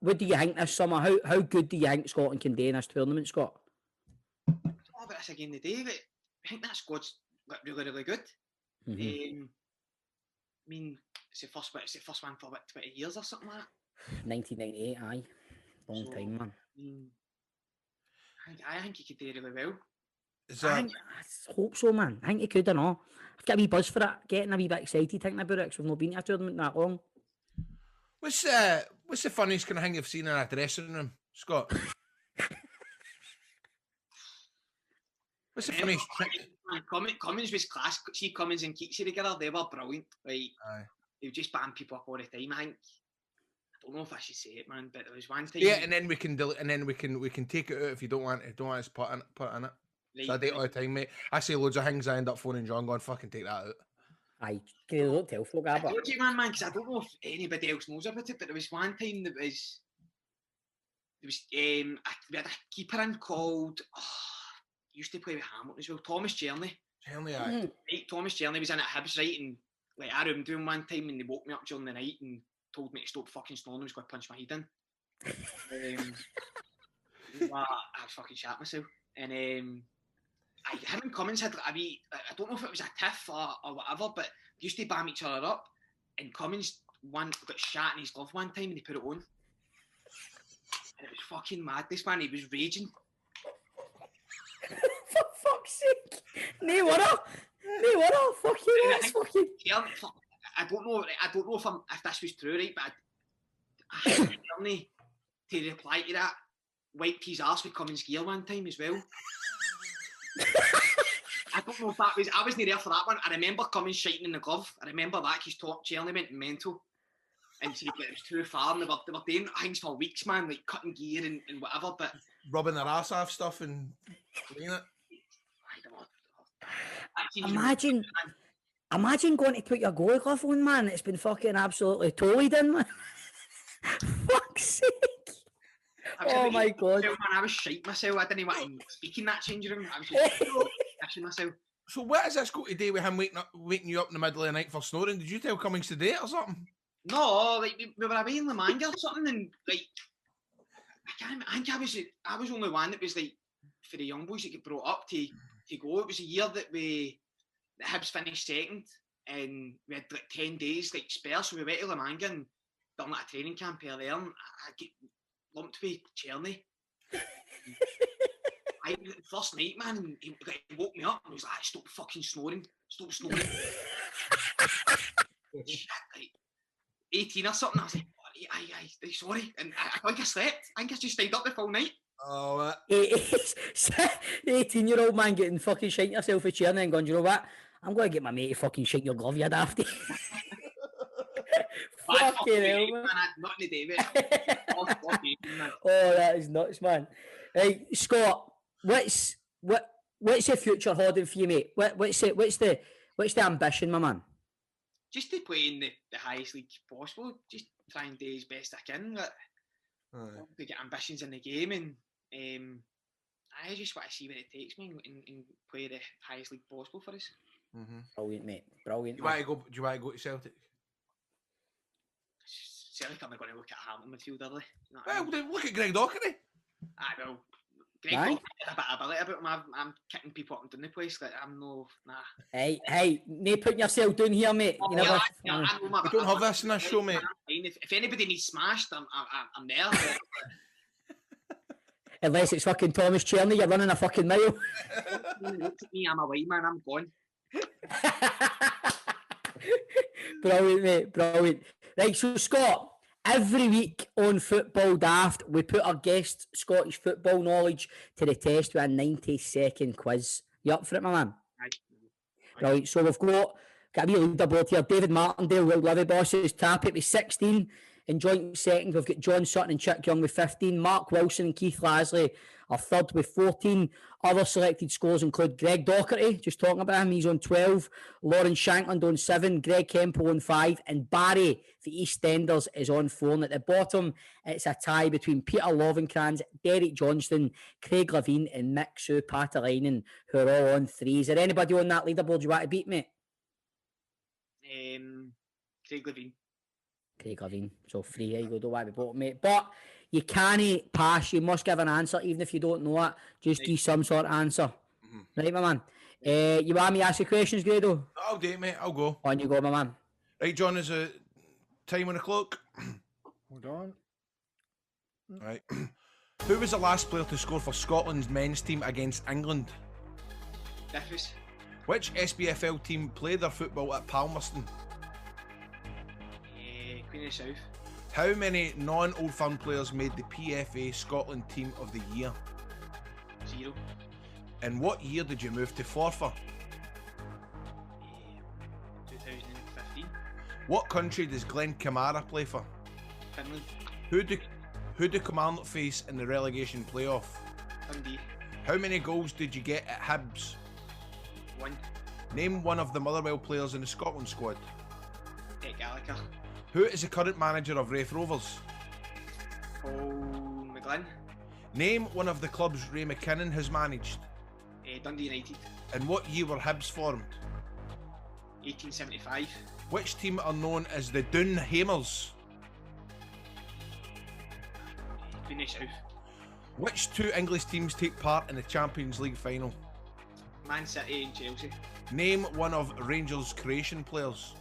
What do you think this summer? How good do you think Scotland can do in this tournament, Scott? Talk about this again today, but I think that squad's really, really good. Mm-hmm. I mean, it's the first one for about 20 years or something like that. 1998, aye. Long time, man. I think he could do really well. I hope so, man. I think he could, I know. I've got a wee buzz for it. Getting a wee bit excited thinking about it because we've not been to a tournament that long. What's the funniest kind of thing you've seen in a dressing room, Scott? What's the funniest thing? Cummins was class. See Cummins and Keatsy together, they were brilliant. Like, they would just ban people up all the time. I think. I don't know if I should say it, man, but there was one time. Yeah, and then we can we can take it out if you don't want us to put it in it. Right, so I do it all the time, mate. I say loads of things. I end up phoning John, going, "Fucking take that out." Aye, can you don't tell folk about? I told you, man, because I don't know if anybody else knows about it, but there was one time we had a keeper in called used to play with Hamilton as well, Thomas Cerny. Cerny, aye. Right, Thomas Cerny was in at Hibs, right, and like I roomed with him one time, and they woke me up during the night and told me to stop fucking snoring. I was going to punch my head in. I fucking shat myself, and him and Cummins had like a wee, I don't know if it was a tiff or whatever, but used to bam each other up. And Cummins got shat in his glove one time and he put it on. And it was fucking madness, man. He was raging. For fuck's sake. No wonder. Fuck you, that's fucking... I don't know if this was true, right, but I had Cerny to reply to that, wiped his arse with Cummins gear one time as well. I don't know if that was... I wasn't there for that one. I remember Cummins shiting in the glove. I remember that his top Cerny went mental. And said that it was too far, and they were doing things for weeks, man, like cutting gear and whatever, but... Rubbing their ass off stuff and doing it. Imagine going to put your goalie glove on, man. It's been fucking absolutely totally done, man. Fuck's sake. Oh my god. Man, I was shite myself. I didn't want to speak in that changing room. I was just pissing myself. So what has this got to do with him waking you up in the middle of the night for snoring? Did you tell Cummings to do it or something? No, like we were away in Le Mans or something, and like I think I was only one that was like for the young boys that get brought up to go. It was a year that Hibs finished second, and we had like 10 days like spare, so we went to Le Mans and done like a training camp earlier. And I get lumped with Cerny. First night, man, he woke me up and he was like, "Stop fucking snoring, stop snoring." Shit, like 18 or something. I was like, "Aye, sorry," and I think I slept. I think I just stayed up the full night. Oh, 18-year-old man getting fucking shite yourself a chair and then going, "You know what? I'm going to get my mate to fucking shake your glove, you dafty." Fucking hell, man. I had nothing to do with it. Oh, that is nuts, man. Hey, Scott, what's the future holding for you, mate? What's the ambition, my man? Just to play in the highest league possible. Just try and do as best I can. Like, to get ambitions in the game, and I just want to see where it takes me and play the highest league possible for us. Mm-hmm. Brilliant, mate. Brilliant. Do you want to go to Celtic? Celtic are going to look at Hamilton midfield, are they? Well, look at Greg Docherty. Well, Greg Docherty has a bit of ability about him. I'm kicking people up and down the place. Like, I'm no... Nah. Hey, no putting yourself down here, mate. Oh, You never... We don't have this in this show, mate. If anybody needs smashed, I'm there. Unless it's fucking Thomas Cerny, you're running a fucking mile. Look at me, I'm a white man, I'm gone. Brilliant, mate, brilliant. Right, so Scott, every week on Football Daft, we put our guest Scottish football knowledge to the test with a 90-second quiz. You up for it, my man? Right, so we've got a wee leaderboard here. David Martindale, Will Livy Bosses, Tappet with 16. In joint second, we've got John Sutton and Chick Young with 15. Mark Wilson and Keith Lasley are third with 14. Other selected scores include Greg Docherty, just talking about him, he's on 12. Lauren Shankland on 7. Greg Kempo on 5. And Barry, the EastEnders, is on 4. And at the bottom, it's a tie between Peter Lovenkrands, Derek Johnston, Craig Levine, and Mick Sue Patalainen, who are all on 3. Is there anybody on that leaderboard you want to beat, mate? Craig Levine. Craig Levine. So 3, there you go, don't worry about it, mate. But you can't pass, you must give an answer, even if you don't know it. Just give some sort of answer. Mm-hmm. Right, my man? You want me to ask you questions, Grado? I'll do it, mate. I'll go. On you go, my man. Right, John, is it time on the clock? Hold on. Right. Who was the last player to score for Scotland's men's team against England? Diffus. Which SPFL team played their football at Palmerston? Queen of the South. How many non-Old Firm players made the PFA Scotland Team of the Year? 0. In what year did you move to Forfar? 2015. What country does Glenn Kamara play for? Finland. Who do Kilmarnock face in the relegation playoff? Dundee. How many goals did you get at Hibs? 1. Name one of the Motherwell players in the Scotland squad. Gallagher. Who is the current manager of Raith Rovers? Paul McGlynn. Name one of the clubs Ray McKinnon has managed. Dundee United. In what year were Hibs formed? 1875. Which team are known as the Doonhamers? Queen of the South. Which 2 English teams take part in the Champions League final? Man City and Chelsea. Name one of Rangers' Croatian players.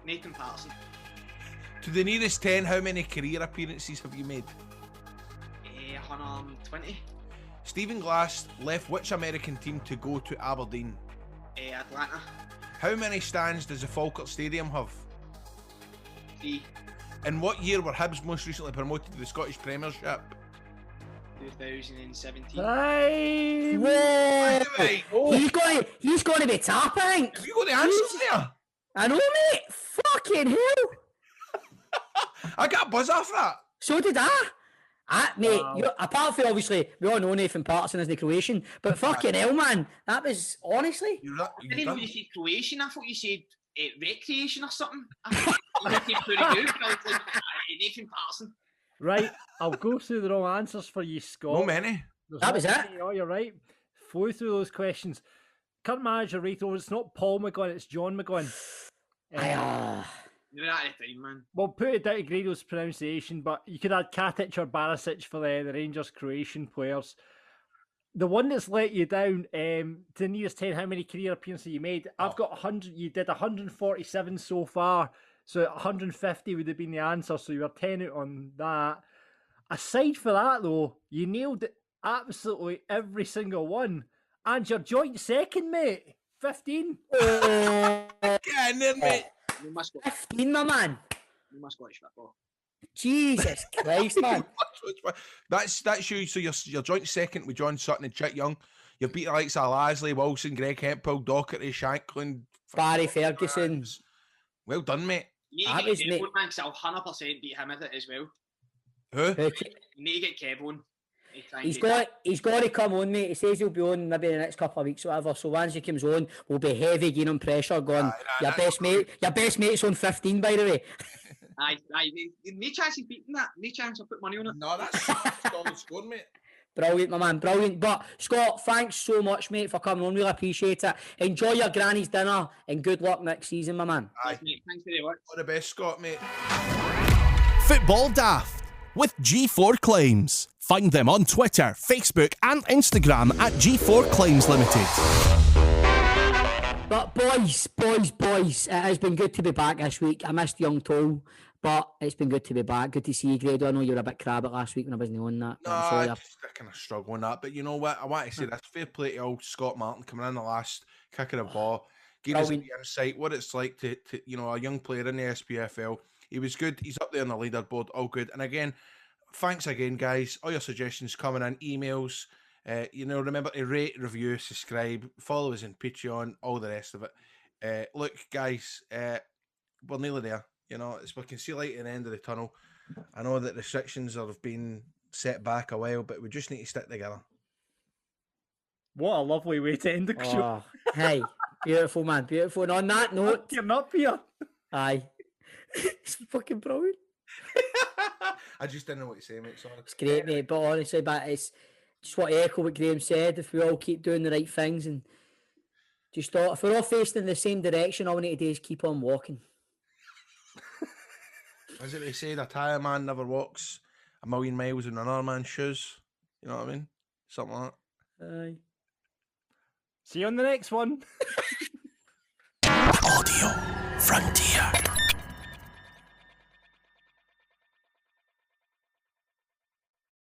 Nathan Patterson. To the nearest 10, how many career appearances have you made? 120. Stephen Glass left which American team to go to Aberdeen? Atlanta. How many stands does the Falkirk Stadium have? 3. In what year were Hibs most recently promoted to the Scottish Premiership? 2017. Right. Whoa! Right. He's going to be tapping. Have you got the answers there? I know, mate. Fucking hell. I got a buzz off that. So did I. Mate, Wow. apart from obviously, we all know Nathan Patterson is the Croatian, but fucking hell, man, that was honestly. I didn't know you said Croatian. I thought you said recreation or something. I thought you said pretty good. I was like, Nathan Patterson. Right, I'll go through the wrong answers for you, Scott. No many. There's That not was it. many. Oh, you're right. Flew through those questions. Current manager right over. It's not Paul McGowan, it's John McGowan. You're out of time, man. Well, put it down to Grado's pronunciation, but you could add Katic or Barisic for the Rangers Croatian players. The one that's let you down, to the nearest 10, how many career appearances you made? I've got 100. You did 147 so far, so 150 would have been the answer. So you were 10 out on that. Aside for that, though, you nailed it absolutely every single one, and you're joint second, mate. 15. Get in there, mate. 15, my man. No more Scottish football. Jesus Christ, man. That's you. So you're joint second with John Sutton and Chick Young. You've beat the likes of Lasley, Wilson, Greg Hemphill, Docherty, Shanklin, Barry Ferguson. Well done, mate. You That need was to me. get Kev on, man, 'cause I'll 100% beat him at it as well. Who? You need to get Kev on. He's got to come on, mate. He says he'll be on maybe the next couple of weeks or whatever. So once he comes on, we'll be heavy giving him pressure going, your best mate's on 15, by the way. Aye. No chance of beating that. No chance of put money on it. No, that's solid score, mate. Brilliant, my man, brilliant. But Scott, thanks so much, mate, for coming on. Really appreciate it. Enjoy your granny's dinner and good luck next season, my man. Aye. Mate, thanks very much. All the best, Scott, mate. Football Daft with G4 Claims. Find them on Twitter, Facebook and Instagram at G4 Claims Limited. But boys, it has been good to be back this week. I missed Young Toll, but it's been good to be back. Good to see you, Grado. I know you were a bit crab last week when I wasn't on that. No, I'm sorry. I kind of struggle on that. But you know what? I want to say this. Fair play to old Scott Martin coming in the last kick of the ball. Give us the insight, what it's like to a young player in the SPFL. He was good. He's up there on the leaderboard. All good. And again, thanks again, guys. All your suggestions coming in, emails. Remember to rate, review, subscribe, follow us on Patreon, all the rest of it. Look, guys, we're nearly there. We can see light at the end of the tunnel. I know that restrictions have been set back a while, but we just need to stick together. What a lovely way to end the show. Hey, beautiful, man, beautiful. And on that note, you're up here. Aye. It's fucking brilliant. I just didn't know what to say, mate. Sorry. It's great, mate. But honestly, it's just what to echo what Graham said. If we all keep doing the right things and just thought, if we're all facing in the same direction, all we need to do is keep on walking. As they say, a tire man never walks a million miles in another man's shoes. You know what I mean? Something like that. Aye. See you on the next one. Audio Frontier.